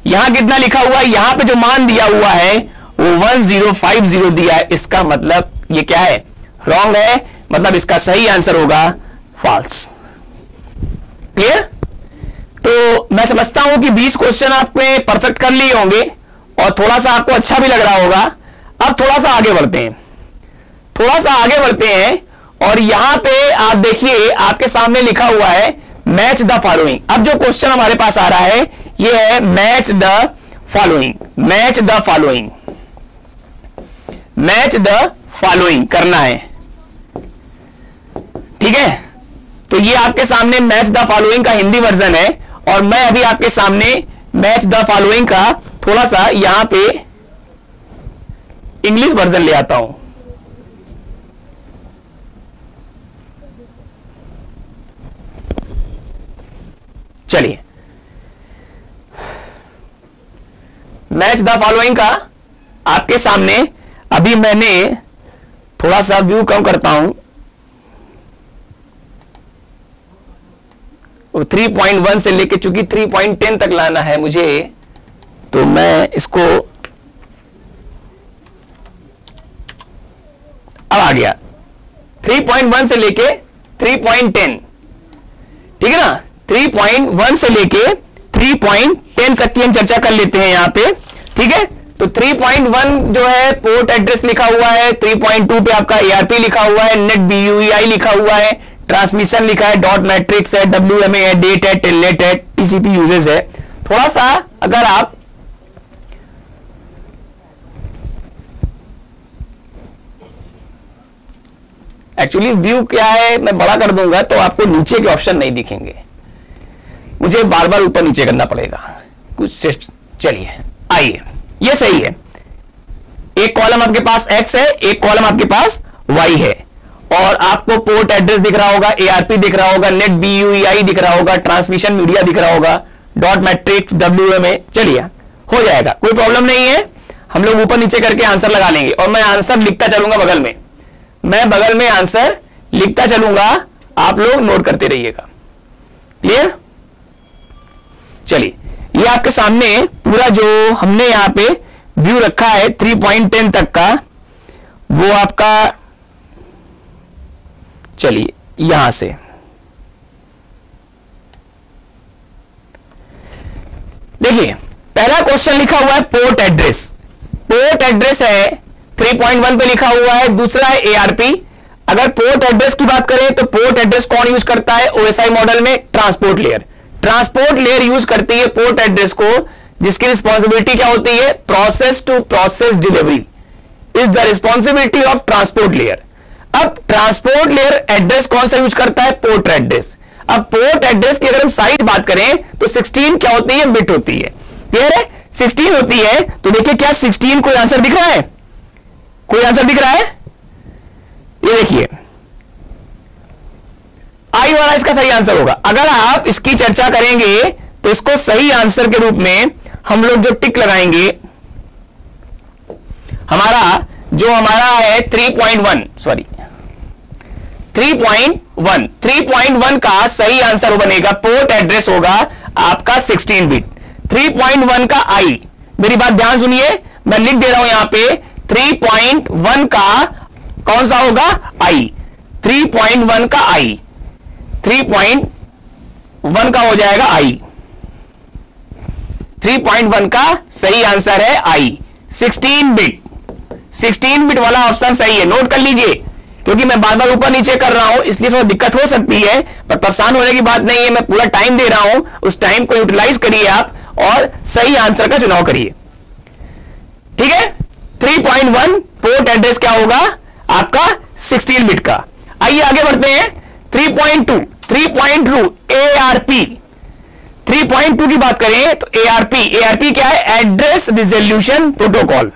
यहां कितना लिखा हुआ है? यहां पे जो मान दिया हुआ है वो 1050 दिया है। इसका मतलब ये क्या है? रॉन्ग है, मतलब इसका सही आंसर होगा फॉल्स। क्लियर? तो मैं समझता हूं कि 20 क्वेश्चन आपने परफेक्ट कर लिए होंगे और थोड़ा सा आपको अच्छा भी लग रहा होगा। अब थोड़ा सा आगे बढ़ते हैं और यहां पे आप देखिए, आपके सामने लिखा हुआ है मैच द फॉलोइंग। अब जो क्वेश्चन हमारे पास आ रहा है ये है मैच द फॉलोइंग करना है। ठीक है, तो ये आपके सामने मैच द फॉलोइंग का हिंदी वर्जन है और मैं अभी आपके सामने मैच द फॉलोइंग का थोड़ा सा यहां पे इंग्लिश वर्जन ले आता हूं। चलिए, मैच द फॉलोइंग का आपके सामने अभी मैंने थोड़ा सा व्यू कम करता हूं, 3.1 से लेके, चूंकि 3.10 तक लाना है मुझे, तो मैं इसको अब आ गया 3.1 से लेके 3.10। ठीक है ना, 3.1 से लेके 3.10 तक की हम चर्चा कर लेते हैं यहां पे। ठीक है, तो 3.1 जो है पोर्ट एड्रेस लिखा हुआ है, 3.2 पे आपका ARP लिखा हुआ है, नेट BUEI लिखा हुआ है, ट्रांसमिशन लिखा है, डॉट मैट्रिक्स है, WMA है, डेट है, टेलनेट है, TCP यूजेस है। थोड़ा सा अगर आप एक्चुअली व्यू क्या है, मैं बड़ा कर दूंगा तो आपको नीचे के ऑप्शन नहीं दिखेंगे, मुझे बार बार ऊपर नीचे करना पड़ेगा कुछ। चलिए आइए, ये सही है। एक कॉलम आपके पास X है, एक कॉलम आपके पास Y है, और आपको पोर्ट एड्रेस दिख रहा होगा, ARP दिख रहा होगा, नेट BUEI दिख रहा होगा, ट्रांसमिशन मीडिया दिख रहा होगा, डॉट मैट्रिक्स, WMA। चलिए, हो जाएगा, कोई प्रॉब्लम नहीं है, हम लोग ऊपर नीचे करके आंसर लगा लेंगे और मैं आंसर लिखता चलूंगा बगल में, मैं बगल में आंसर लिखता चलूंगा, आप लोग नोट करते रहिएगा। क्लियर? चलिए, ये आपके सामने पूरा जो हमने यहां पे व्यू रखा है 3.10 तक का, वो आपका चलिए यहां से देखिए, पहला क्वेश्चन लिखा हुआ है पोर्ट एड्रेस। पोर्ट एड्रेस है 3.1 पे लिखा हुआ है, दूसरा है ARP। अगर पोर्ट एड्रेस की बात करें तो पोर्ट एड्रेस कौन यूज करता है OSI मॉडल में? Transport layer. Transport layer use करती है पोर्ट एड्रेस को, जिसकी रिस्पॉन्सिबिलिटी क्या होती है? Process to process delivery is the responsibility of transport layer. अब ट्रांसपोर्ट लेयर एड्रेस कौन सा यूज करता है? Port address. अब पोर्ट एड्रेस की अगर हम साइज बात करें तो 16 क्या होती है? बिट होती है। क्लियर है? 16 होती है। तो देखिए, क्या 16 कोई आंसर दिख रहा है? कोई आंसर दिख रहा है? ये देखिए, आई वाला इसका सही आंसर होगा। अगर आप इसकी चर्चा करेंगे तो इसको सही आंसर के रूप में हम लोग जो टिक लगाएंगे, हमारा है 3.1 का सही आंसर बनेगा, पोर्ट एड्रेस होगा आपका 16 बिट। 3.1 का आई, मेरी बात ध्यान सुनिए, मैं लिख दे रहा हूं यहां पे 3.1 का कौन सा होगा? आई। 3.1 का आई, 3.1 का हो जाएगा आई। 3.1 का सही आंसर है आई। 16 बिट वाला ऑप्शन सही है, नोट कर लीजिए, क्योंकि मैं बार बार ऊपर नीचे कर रहा हूं इसलिए थोड़ा दिक्कत हो सकती है, पर परेशान होने की बात नहीं है। मैं पूरा टाइम दे रहा हूं, उस टाइम को यूटिलाइज करिए आप और सही आंसर का चुनाव करिए। ठीक है? 3.1 पोर्ट एड्रेस क्या होगा आपका? 16 बिट का। आइए आगे बढ़ते हैं। 3.2 ARP। 3.2 की बात करें तो ARP क्या है? Address resolution protocol.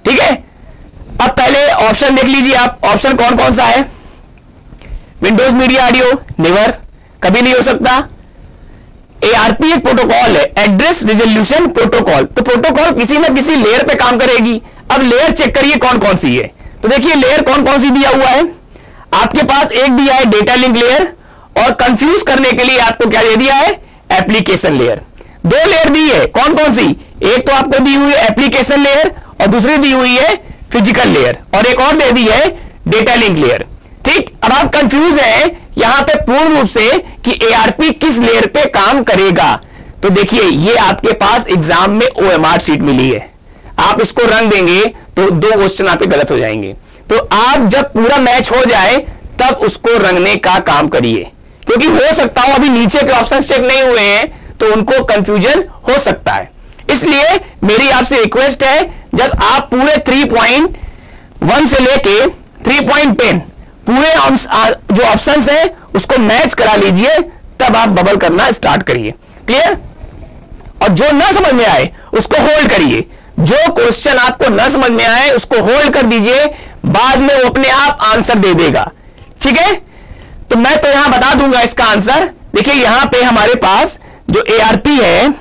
ठीक है? अब पहले ऑप्शन देख लीजिए आप, ऑप्शन कौन कौन सा है? विंडोज मीडिया ऑडियो, नेवर, कभी नहीं हो सकता। ARP एक प्रोटोकॉल है, एड्रेस रिजोल्यूशन प्रोटोकॉल। तो प्रोटोकॉल किसी ना किसी लेयर पे काम करेगी। अब लेयर चेक करिए कौन कौन सी है। तो देखिए, लेयर कौन कौन सी दिया हुआ है आपके पास? एक दिया है डेटा लिंक लेयर, और कंफ्यूज करने के लिए आपको क्या दे दिया है? Application layer. दो लेयर दी है, कौन कौन सी? एक तो आपको दी हुई है एप्लीकेशन लेयर, और दूसरी दी हुई है फिजिकल लेयर, और एक और दे दी है डेटा लिंक लेयर। ठीक, अब आप कंफ्यूज हैं यहां पे पूर्ण रूप से कि ARP किस लेयर पे काम करेगा। तो देखिए, ये आपके पास एग्जाम में OMR शीट मिली है, आप इसको रंग देंगे तो 2 क्वेश्चन आपके गलत हो जाएंगे। तो आप जब पूरा मैच हो जाए तब उसको रंगने का काम करिए, क्योंकि हो सकता हो अभी नीचे के ऑप्शन चेक नहीं हुए हैं तो उनको कंफ्यूजन हो सकता है। इसलिए मेरी आपसे रिक्वेस्ट है, जब आप पूरे 3.1 से लेके 3.10 पूरे जो ऑप्शंस है उसको मैच करा लीजिए, तब आप बबल करना स्टार्ट करिए। क्लियर? और जो ना समझ में आए उसको होल्ड करिए। जो क्वेश्चन आपको ना समझ में आए उसको होल्ड कर दीजिए, बाद में वो अपने आप आंसर दे देगा। ठीक है? तो मैं तो यहां बता दूंगा इसका आंसर। देखिए, यहां पे हमारे पास जो ARP है,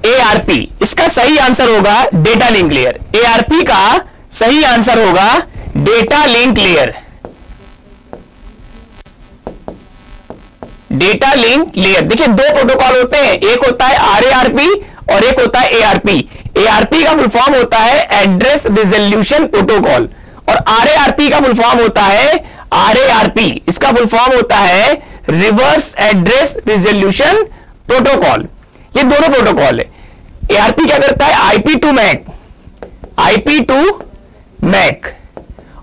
ARP इसका सही आंसर होगा डेटा लिंक लेयर। ARP का सही आंसर होगा data link layer. Data link layer. देखिए, 2 प्रोटोकॉल होते हैं, एक होता है RARP और एक होता है ARP। ARP का फुल फॉर्म होता है एड्रेस रिजोल्यूशन प्रोटोकॉल, और RARP का फुल फॉर्म होता है RARP, इसका फुल फॉर्म होता है रिवर्स एड्रेस रिजोल्यूशन प्रोटोकॉल। ये दोनों प्रोटोकॉल है। ARP क्या करता है? IP to MAC,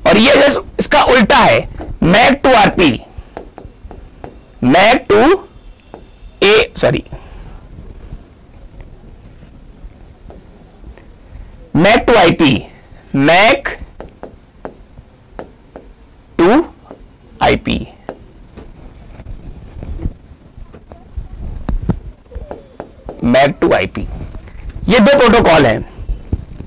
और ये इसका उल्टा है, MAC to RP, MAC to MAC to IP, MAC to IP। MAC to IP, ये 2 प्रोटोकॉल हैं।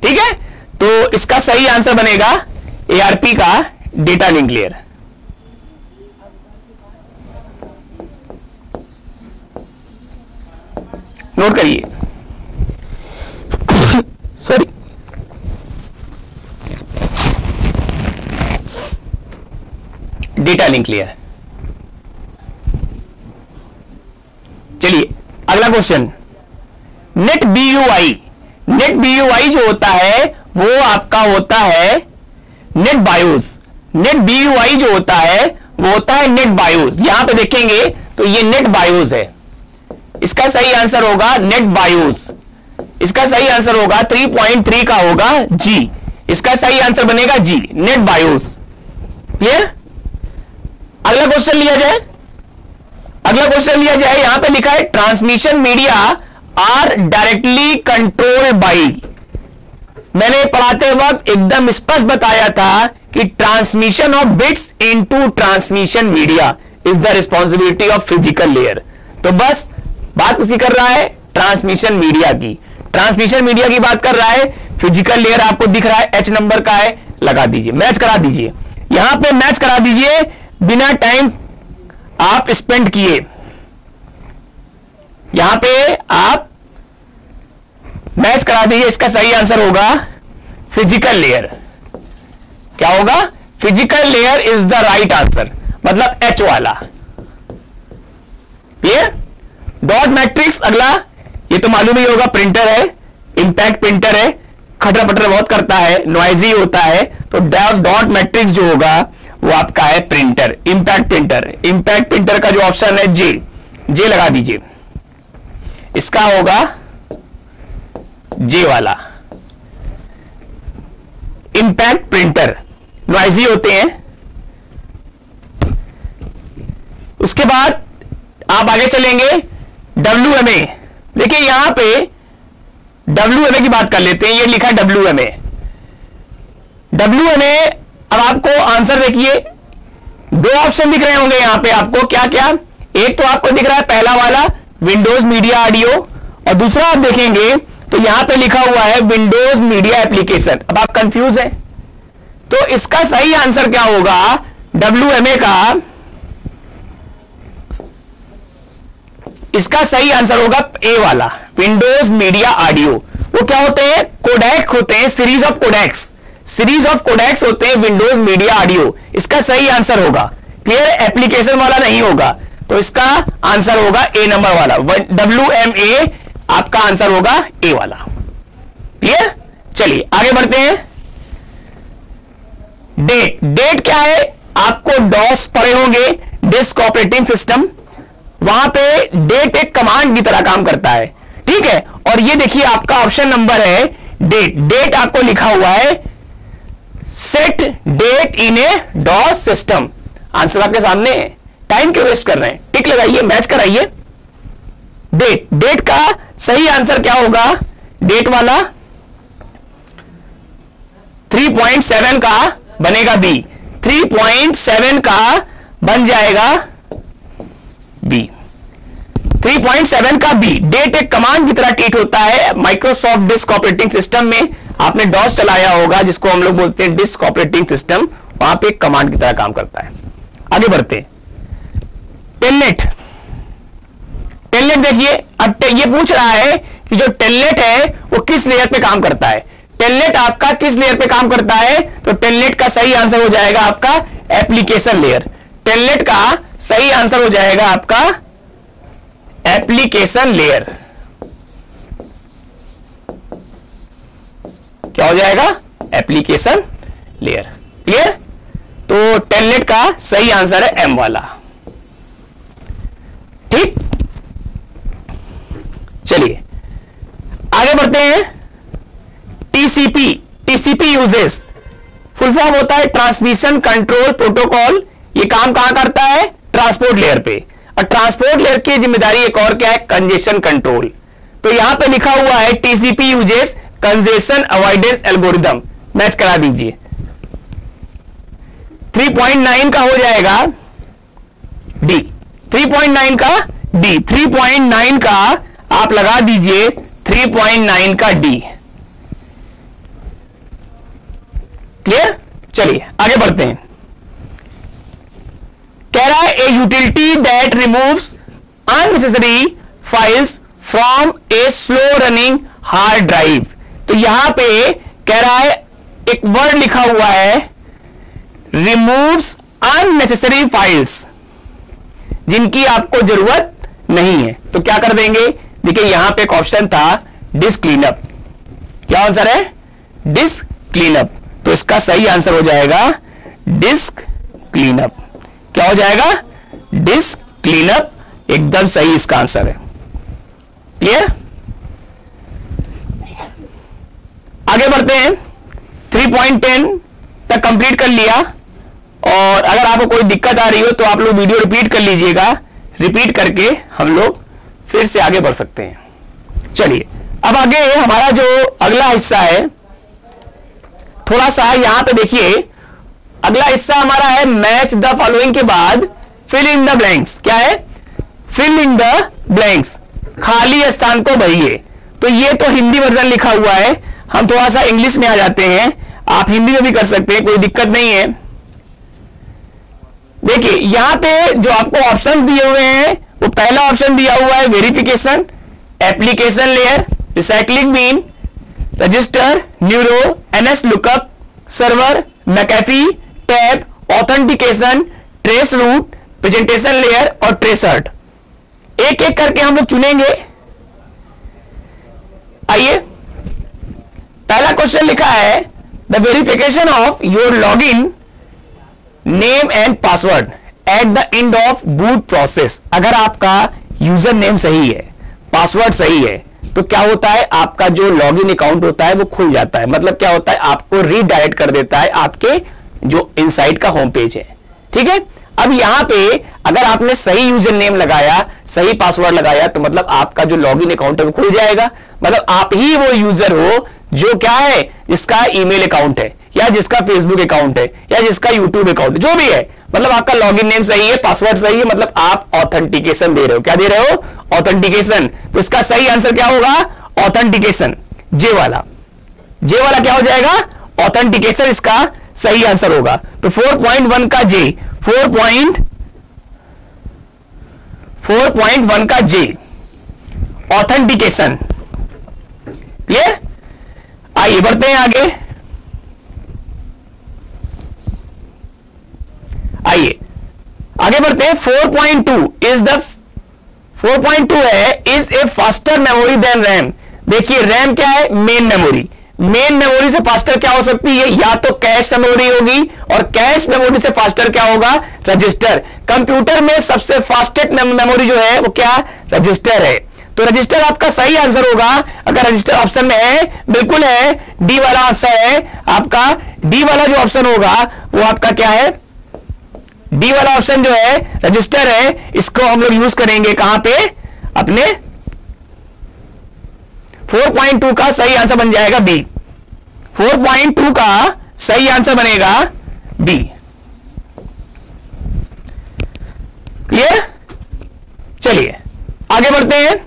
ठीक है? तो इसका सही आंसर बनेगा ARP का डेटा लिंक लेयर। नोट करिए, सॉरी, डेटा लिंक लेयर। चलिए अगला क्वेश्चन, नेट BUI नेट बीयूआई जो होता है वो आपका होता है नेट बायोस। नेट बीयूआई जो होता है वो होता है नेट बायोस। यहां पे देखेंगे तो ये नेट बायोस है, इसका सही आंसर होगा नेट बायोस। इसका सही आंसर होगा 3.3 का होगा जी, इसका सही आंसर बनेगा जी, नेट बायोस। क्लियर? अगला क्वेश्चन लिया जाए, अगला क्वेश्चन लिया जाए। यहां पे लिखा है transmission media are directly controlled by. मैंने पढ़ाते वक्त एकदम स्पष्ट बताया था कि transmission of bits into transmission media is the responsibility of physical layer. तो बस बात किसकी कर रहा है? ट्रांसमिशन मीडिया की। ट्रांसमिशन मीडिया की बात कर रहा है। फिजिकल लेयर आपको दिख रहा है एच नंबर का है, लगा दीजिए, मैच करा दीजिए। यहां पे मैच करा दीजिए बिना टाइम आप स्पेंड किए। यहां पे आप मैच करा दीजिए। इसका सही आंसर होगा फिजिकल लेयर। क्या होगा? Physical layer is the right answer, मतलब एच वाला। क्लियर? डॉट मैट्रिक्स अगला, ये तो मालूम ही होगा, प्रिंटर है, इंपैक्ट प्रिंटर है, खटर पटर बहुत करता है, नॉइजी होता है। तो डॉट मैट्रिक्स जो होगा वो आपका है printer, impact printer. Impact printer का जो ऑप्शन है जे, जे लगा दीजिए। इसका होगा जे वाला। इंपैक्ट प्रिंटर नॉइजी होते हैं। उसके बाद आप आगे चलेंगे WMA। देखिए यहां पे WMA की बात कर लेते हैं। ये लिखा है WMA। WMA, अब आपको आंसर देखिए, दो ऑप्शन दिख रहे होंगे यहां पे आपको। क्या क्या? एक तो आपको दिख रहा है पहला वाला विंडोज मीडिया ऑडियो, और दूसरा आप देखेंगे तो यहां पे लिखा हुआ है विंडोज मीडिया एप्लीकेशन। अब आप कंफ्यूज हैं, तो इसका सही आंसर क्या होगा? WMA का इसका सही आंसर होगा ए वाला, विंडोज मीडिया ऑडियो। वो क्या होते हैं? कोडेक होते हैं, series of codecs, series of codecs होते हैं विंडोज मीडिया ऑडियो। इसका सही आंसर होगा। क्लियर? एप्लीकेशन वाला नहीं होगा, तो इसका आंसर होगा ए नंबर वाला, WMA आपका आंसर होगा ए वाला। क्लियर? चलिए आगे बढ़ते हैं। डेट, डेट क्या है? आपको डॉस पढ़े होंगे, डिस्क ऑपरेटिंग सिस्टम। वहां पे डेट एक कमांड की तरह काम करता है, ठीक है। और ये देखिए आपका ऑप्शन नंबर है डेट। डेट आपको लिखा हुआ है सेट डेट इन ए डॉस सिस्टम। आंसर आपके सामने है, टाइम क्यों वेस्ट कर रहे हैं? टिक लगाइए, मैच कराइए। डेट, डेट का सही आंसर क्या होगा? डेट वाला 3.7 का बनेगा बी, 3.7 का बन जाएगा बी, 3.7 का बी। डेट एक कमांड की तरह ट्रीट होता है माइक्रोसॉफ्ट डिस्क ऑपरेटिंग सिस्टम में। आपने डॉस चलाया होगा, जिसको हम लोग बोलते हैं डिस्क ऑपरेटिंग सिस्टम, वहां पे एक कमांड की तरह काम करता है। आगे बढ़ते हैं। टेलनेट, टेलनेट देखिए, अब ये पूछ रहा है कि जो टेलनेट है वो किस लेयर पे काम करता है। टेलनेट आपका किस लेयर पे काम करता है? तो टेलनेट का सही आंसर हो जाएगा आपका एप्लीकेशन लेयर। टेलनेट का सही आंसर हो जाएगा आपका एप्लीकेशन लेयर। क्या हो जाएगा? Application layer. क्लियर? तो टेलनेट का सही आंसर है एम वाला। ठीक, चलिए आगे बढ़ते हैं। TCP, TCP uses, full form होता है ट्रांसमिशन कंट्रोल प्रोटोकॉल। ये काम कहां करता है? ट्रांसपोर्ट लेयर पे। और ट्रांसपोर्ट लेयर की जिम्मेदारी एक और क्या है? Congestion control. तो यहां पे लिखा हुआ है TCP uses congestion avoidance algorithm. Match करा दीजिए। 3.9 का हो जाएगा डी, 3.9 का डी, 3.9 का आप लगा दीजिए, 3.9 का डी। क्लियर? चलिए आगे बढ़ते हैं। कह रहा है a utility that removes unnecessary files from a slow running hard drive. तो यहां पे कह रहा है एक वर्ड लिखा हुआ है रिमूव्स अननेसेसरी फाइल्स, जिनकी आपको जरूरत नहीं है। तो क्या कर देंगे? देखिए यहां पे एक ऑप्शन था डिस्क क्लीनअप। क्या आंसर है? Disc cleanup. तो इसका सही आंसर हो जाएगा डिस्क क्लीनअप। क्या हो जाएगा? डिस्क क्लीनअप, एकदम सही इसका आंसर है। क्लियर? आगे बढ़ते हैं। 3.10 तक कंप्लीट कर लिया, और अगर आपको कोई दिक्कत आ रही हो तो आप लोग वीडियो रिपीट कर लीजिएगा, रिपीट करके हम लोग फिर से आगे बढ़ सकते हैं। चलिए अब आगे हमारा जो अगला हिस्सा है, थोड़ा सा यहां पे देखिए, अगला हिस्सा हमारा है मैच द फॉलोइंग के बाद फिल इन द ब्लैंक्स। क्या है? फिल इन द ब्लैंक्स, खाली स्थान को भरिए। तो ये तो हिंदी वर्जन लिखा हुआ है, हम थोड़ा सा इंग्लिश में आ जाते हैं। आप हिंदी में भी कर सकते हैं, कोई दिक्कत नहीं है। देखिए यहां पे जो आपको ऑप्शंस दिए हुए हैं, वो पहला ऑप्शन दिया हुआ है verification, application layer, recycling mean, register, neuro, NS lookup, server, McAfee, tab, authentication, trace route, presentation layer और ट्रेसर्ट। एक एक करके हम लोग चुनेंगे। आइए, पहला क्वेश्चन लिखा है the verification of your login name and password at the end of boot process. अगर आपका यूजर नेम सही है, पासवर्ड सही है, तो क्या होता है? आपका जो लॉगिन अकाउंट होता है वो खुल जाता है। मतलब क्या होता है? आपको रीडायरेक्ट कर देता है आपके जो इनसाइट का होम पेज है। ठीक है, अब यहां पे अगर आपने सही यूजर नेम लगाया, सही पासवर्ड लगाया, तो मतलब आपका जो लॉगिन अकाउंट है वो खुल जाएगा। मतलब आप ही वो यूजर हो जो क्या है, जिसका ईमेल अकाउंट है, या जिसका फेसबुक अकाउंट है, या जिसका यूट्यूब अकाउंट, जो भी है। मतलब आपका लॉगिन नेम सही है, पासवर्ड सही है, मतलब आप ऑथेंटिकेशन दे रहे हो। क्या दे रहे हो? ऑथेंटिकेशन। तो इसका सही आंसर क्या होगा? ऑथेंटिकेशन। जे वाला क्या हो जाएगा? ऑथेंटिकेशन इसका सही आंसर होगा। तो 4.1 का जे, 4.1 का जे, ऑथेंटिकेशन। क्लियर? आइए बढ़ते हैं आगे। आइए आगे बढ़ते हैं। 4.2 इज द 4.2 है is a faster memory than RAM. देखिए रैम क्या है? Main memory. मेन मेमोरी से फास्टर क्या हो सकती है? या तो कैश मेमोरी होगी, और कैश मेमोरी से फास्टर क्या होगा? रजिस्टर। कंप्यूटर में सबसे फास्टेस्ट मेमोरी जो है वो क्या? रजिस्टर है। तो रजिस्टर आपका सही आंसर होगा। अगर रजिस्टर ऑप्शन में है, बिल्कुल है, डी वाला आंसर है आपका। डी वाला जो ऑप्शन होगा वो आपका क्या है? डी वाला ऑप्शन जो है रजिस्टर है। इसको हम लोग यूज करेंगे कहां पे? अपने 4.2 का सही आंसर बन जाएगा बी। 4.2 का सही आंसर बनेगा बी। क्लियर? चलिए आगे बढ़ते हैं।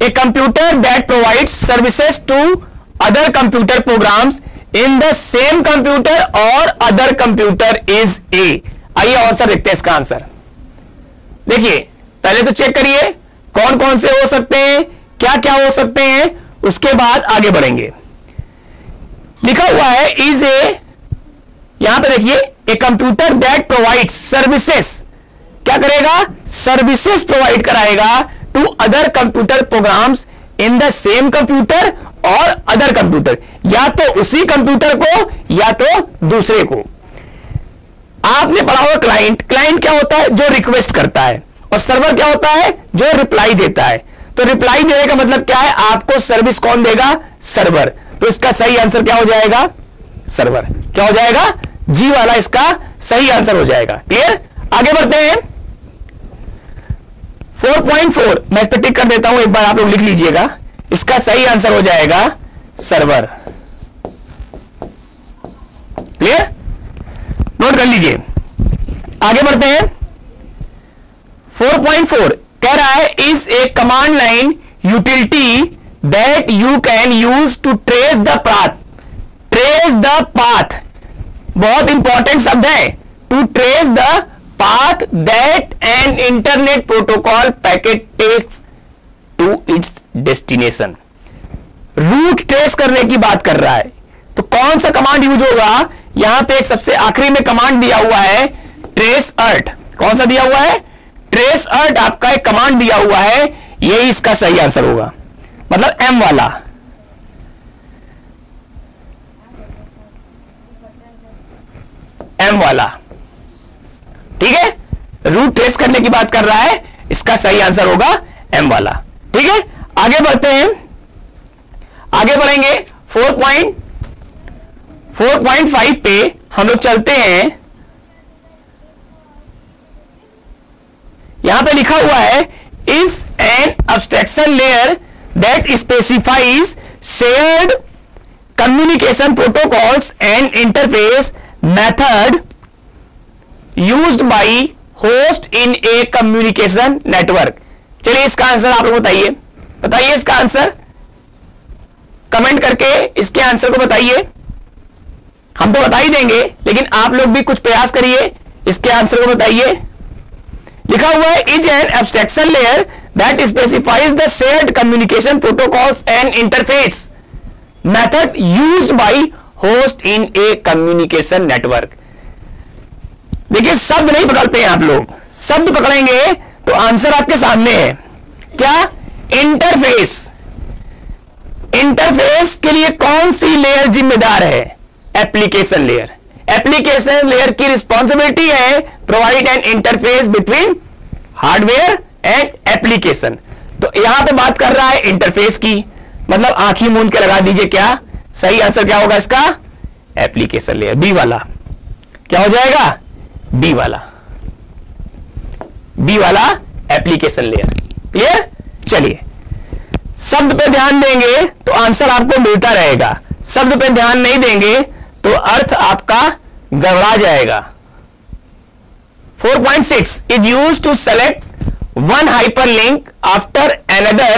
A computer that provides services to other computer programs in the same computer और अदर कंप्यूटर इज ए। आइए आंसर देखते हैं इसका आंसर। देखिए पहले तो चेक करिए कौन कौन से हो सकते हैं, क्या क्या हो सकते हैं, उसके बाद आगे बढ़ेंगे। लिखा हुआ है इज ए, यहां पे देखिए, a computer that provides services. क्या करेगा? सर्विसेज प्रोवाइड कराएगा to other computer programs in the same computer और अदर कंप्यूटर, या तो उसी कंप्यूटर को या तो दूसरे को। आपने पढ़ा होगा क्लाइंट। क्लाइंट क्या होता है? जो रिक्वेस्ट करता है। और सर्वर क्या होता है? जो रिप्लाई देता है। तो रिप्लाई देने का मतलब क्या है? आपको सर्विस कौन देगा? सर्वर। तो इसका सही आंसर क्या हो जाएगा? सर्वर। क्या हो जाएगा? जी वाला इसका सही आंसर हो जाएगा। क्लियर? आगे बढ़ते हैं। 4.4 मैं इस पर टिक कर देता हूं, एक बार आप लोग लिख लीजिएगा। इसका सही आंसर हो जाएगा सर्वर। क्लियर? नोट कर लीजिए। आगे बढ़ते हैं। 4.4 कह रहा है is a command line utility that you can use to trace the path. Trace the path बहुत इंपॉर्टेंट शब्द है। To trace the path that an internet protocol packet takes to its destination. Route trace करने की बात कर रहा है। तो कौन सा कमांड यूज होगा? यहां पे एक सबसे आखिरी में कमांड दिया हुआ है ट्रेस अर्ट। कौन सा दिया हुआ है? ट्रेस अर्ट आपका एक कमांड दिया हुआ है, यही इसका सही आंसर होगा। मतलब m वाला, m वाला, ठीक है, रूट ट्रेस करने की बात कर रहा है, इसका सही आंसर होगा m वाला। ठीक है, आगे बढ़ते हैं, आगे बढ़ेंगे 4.5 पे हम लोग चलते हैं। यहां पे लिखा हुआ है is an abstraction layer that specifies shared communication protocols and interface method used by host in A communication network. चलिए इसका आंसर आप लोग बताइए, बताइए इसका आंसर, कमेंट करके इसके आंसर को बताइए। हम तो बता ही देंगे, लेकिन आप लोग भी कुछ प्रयास करिए, इसके आंसर को बताइए। लिखा हुआ है is an abstraction layer that specifies the shared communication protocols and interface method used by host in A communication network. देखिए शब्द नहीं पकड़ते हैं आप लोग, शब्द पकड़ेंगे तो आंसर आपके सामने है। क्या? इंटरफेस। इंटरफेस के लिए कौन सी लेयर जिम्मेदार है? Application layer. एप्लीकेशन लेयर की रिस्पॉन्सिबिलिटी है provide an interface between hardware and application. तो यहां पे बात कर रहा है इंटरफेस की, मतलब आंखी मूंद के लगा दीजिए, क्या सही आंसर क्या होगा इसका? एप्लीकेशन लेयर, बी वाला। क्या हो जाएगा? बी वाला, बी वाला एप्लीकेशन लेयर। क्लियर? चलिए शब्द पे ध्यान देंगे तो आंसर आपको मिलता रहेगा, शब्द पे ध्यान नहीं देंगे तो अर्थ आपका गड़बड़ा जाएगा। 4.6 is used to select one hyperlink after another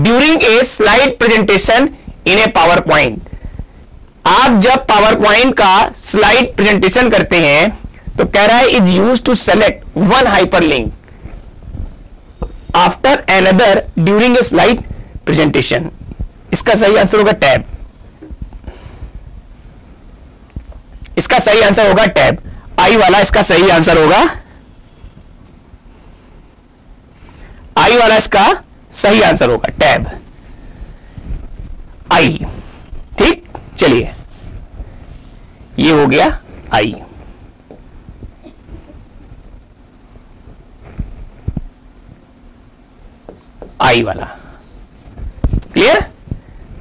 during a slide presentation in a PowerPoint। आप जब PowerPoint का स्लाइड प्रेजेंटेशन करते हैं तो कह रहा है is used to select one hyperlink after another during a slide presentation। इसका सही आंसर होगा टैब, इसका सही आंसर होगा टैब, आई वाला इसका सही आंसर होगा, आई वाला इसका सही आंसर होगा टैब, आई। ठीक, चलिए ये हो गया आई। आई वाला क्लियर।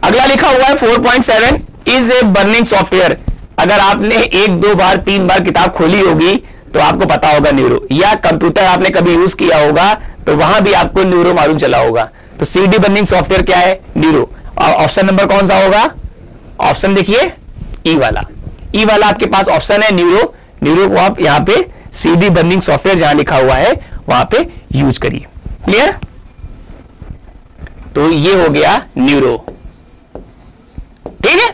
अगला लिखा हुआ है 4.7 इज ए बर्निंग सॉफ्टवेयर। अगर आपने 1 2 बार 3 बार किताब खोली होगी तो आपको पता होगा न्यूरो, या कंप्यूटर आपने कभी यूज किया होगा तो वहां भी आपको न्यूरो मालूम चला होगा। तो सीडी बर्निंग सॉफ्टवेयर क्या है? न्यूरो। और ऑप्शन नंबर कौन सा होगा? ऑप्शन देखिए ई वाला, ई वाला आपके पास ऑप्शन है न्यूरो। न्यूरो को आप यहां पे सीडी बर्निंग सॉफ्टवेयर जहां लिखा हुआ है वहां पे यूज करिए। क्लियर? तो ये हो गया न्यूरो। ठीक है,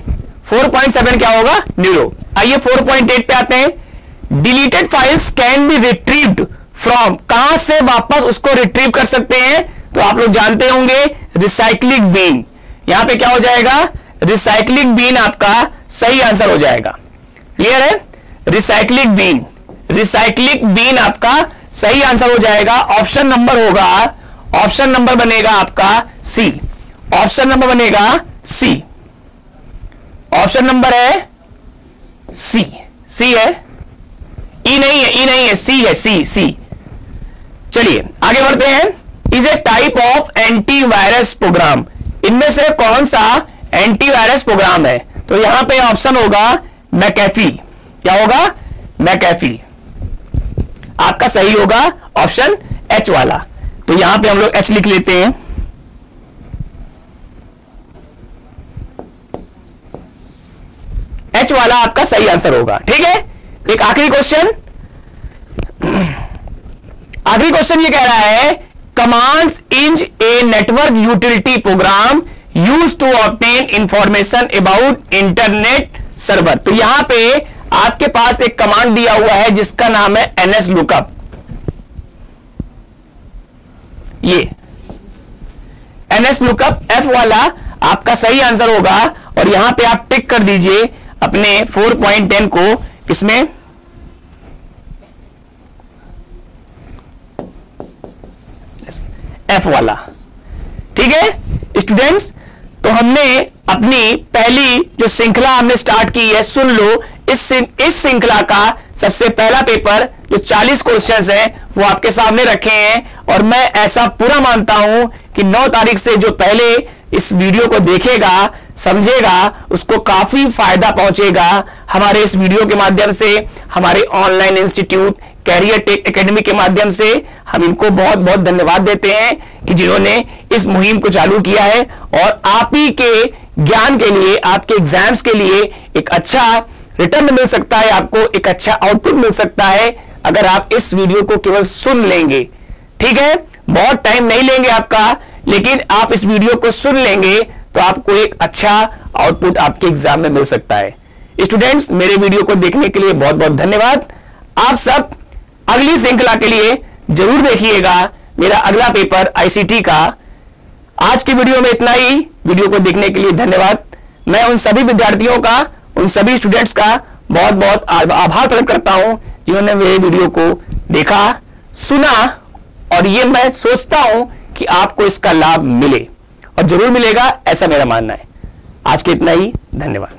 4.7 क्या होगा? न्यूरो। आइए 4.8 पे आते हैं। Deleted files can be retrieved from, कहां से वापस उसको रिट्रीव कर सकते हैं? तो आप लोग जानते होंगे रिसाइक्लिंग बिन। यहां पे क्या हो जाएगा? रिसाइक्लिंग बिन आपका सही आंसर हो जाएगा। क्लियर है? रिसाइक्लिंग बिन, रिसाइक्लिंग बिन आपका सही आंसर हो जाएगा। ऑप्शन नंबर होगा, ऑप्शन नंबर बनेगा आपका सी, ऑप्शन नंबर बनेगा सी, ऑप्शन नंबर है सी। सी है, ई नहीं है, ई नहीं है, सी है, सी सी। चलिए आगे बढ़ते हैं। Is a type of antivirus program. इनमें से कौन सा एंटीवायरस प्रोग्राम है? तो यहां पे ऑप्शन होगा मैकेफी। क्या होगा? मैकेफी। आपका सही होगा ऑप्शन एच वाला। तो यहां पे हम लोग एच लिख लेते हैं। एच वाला आपका सही आंसर होगा। ठीक है, एक आखिरी क्वेश्चन, आखिरी क्वेश्चन ये कह रहा है commands is a network utility program use to obtain information about internet server. तो यहां पे आपके पास एक कमांड दिया हुआ है जिसका नाम है एनएस लुकअप। ये एनएस लुकअप एफ वाला आपका सही आंसर होगा। और यहां पे आप टिक कर दीजिए अपने 4.10 को इसमें। एफ वाला। ठीक है स्टूडेंट्स, हमने अपनी पहली जो श्रृंखला हमने स्टार्ट की है, सुन लो, इस श्रृंखला का सबसे पहला पेपर जो 40 क्वेश्चंस हैं वो आपके सामने रखे हैं। और मैं ऐसा पूरा मानता हूं कि 9 तारीख से जो पहले इस वीडियो को देखेगा, समझेगा, उसको काफी फायदा पहुंचेगा। हमारे इस वीडियो के माध्यम से, हमारे online institute career take academy के माध्यम से हम इनको बहुत बहुत धन्यवाद देते हैं कि जिन्होंने इस मुहिम को चालू किया है। और आप ही के ज्ञान के लिए, आपके एग्जाम्स के लिए एक अच्छा रिटर्न मिल सकता है, आपको एक अच्छा आउटपुट मिल सकता है अगर आप इस वीडियो को केवल सुन लेंगे। ठीक है, बहुत टाइम नहीं लेंगे आपका, लेकिन आप इस वीडियो को सुन लेंगे तो आपको एक अच्छा आउटपुट आपके एग्जाम में मिल सकता है। स्टूडेंट्स, मेरे वीडियो को देखने के लिए बहुत बहुत धन्यवाद। आप सब अगली श्रृंखला के लिए जरूर देखिएगा मेरा अगला पेपर आईसीटी का। आज की वीडियो में इतना ही। वीडियो को देखने के लिए धन्यवाद। मैं उन सभी विद्यार्थियों का, उन सभी स्टूडेंट्स का बहुत बहुत आभार प्रकट करता हूं जिन्होंने मेरे वीडियो को देखा, सुना, और ये मैं सोचता हूं कि आपको इसका लाभ मिले और जरूर मिलेगा, ऐसा मेरा मानना है। आज के इतना ही, धन्यवाद।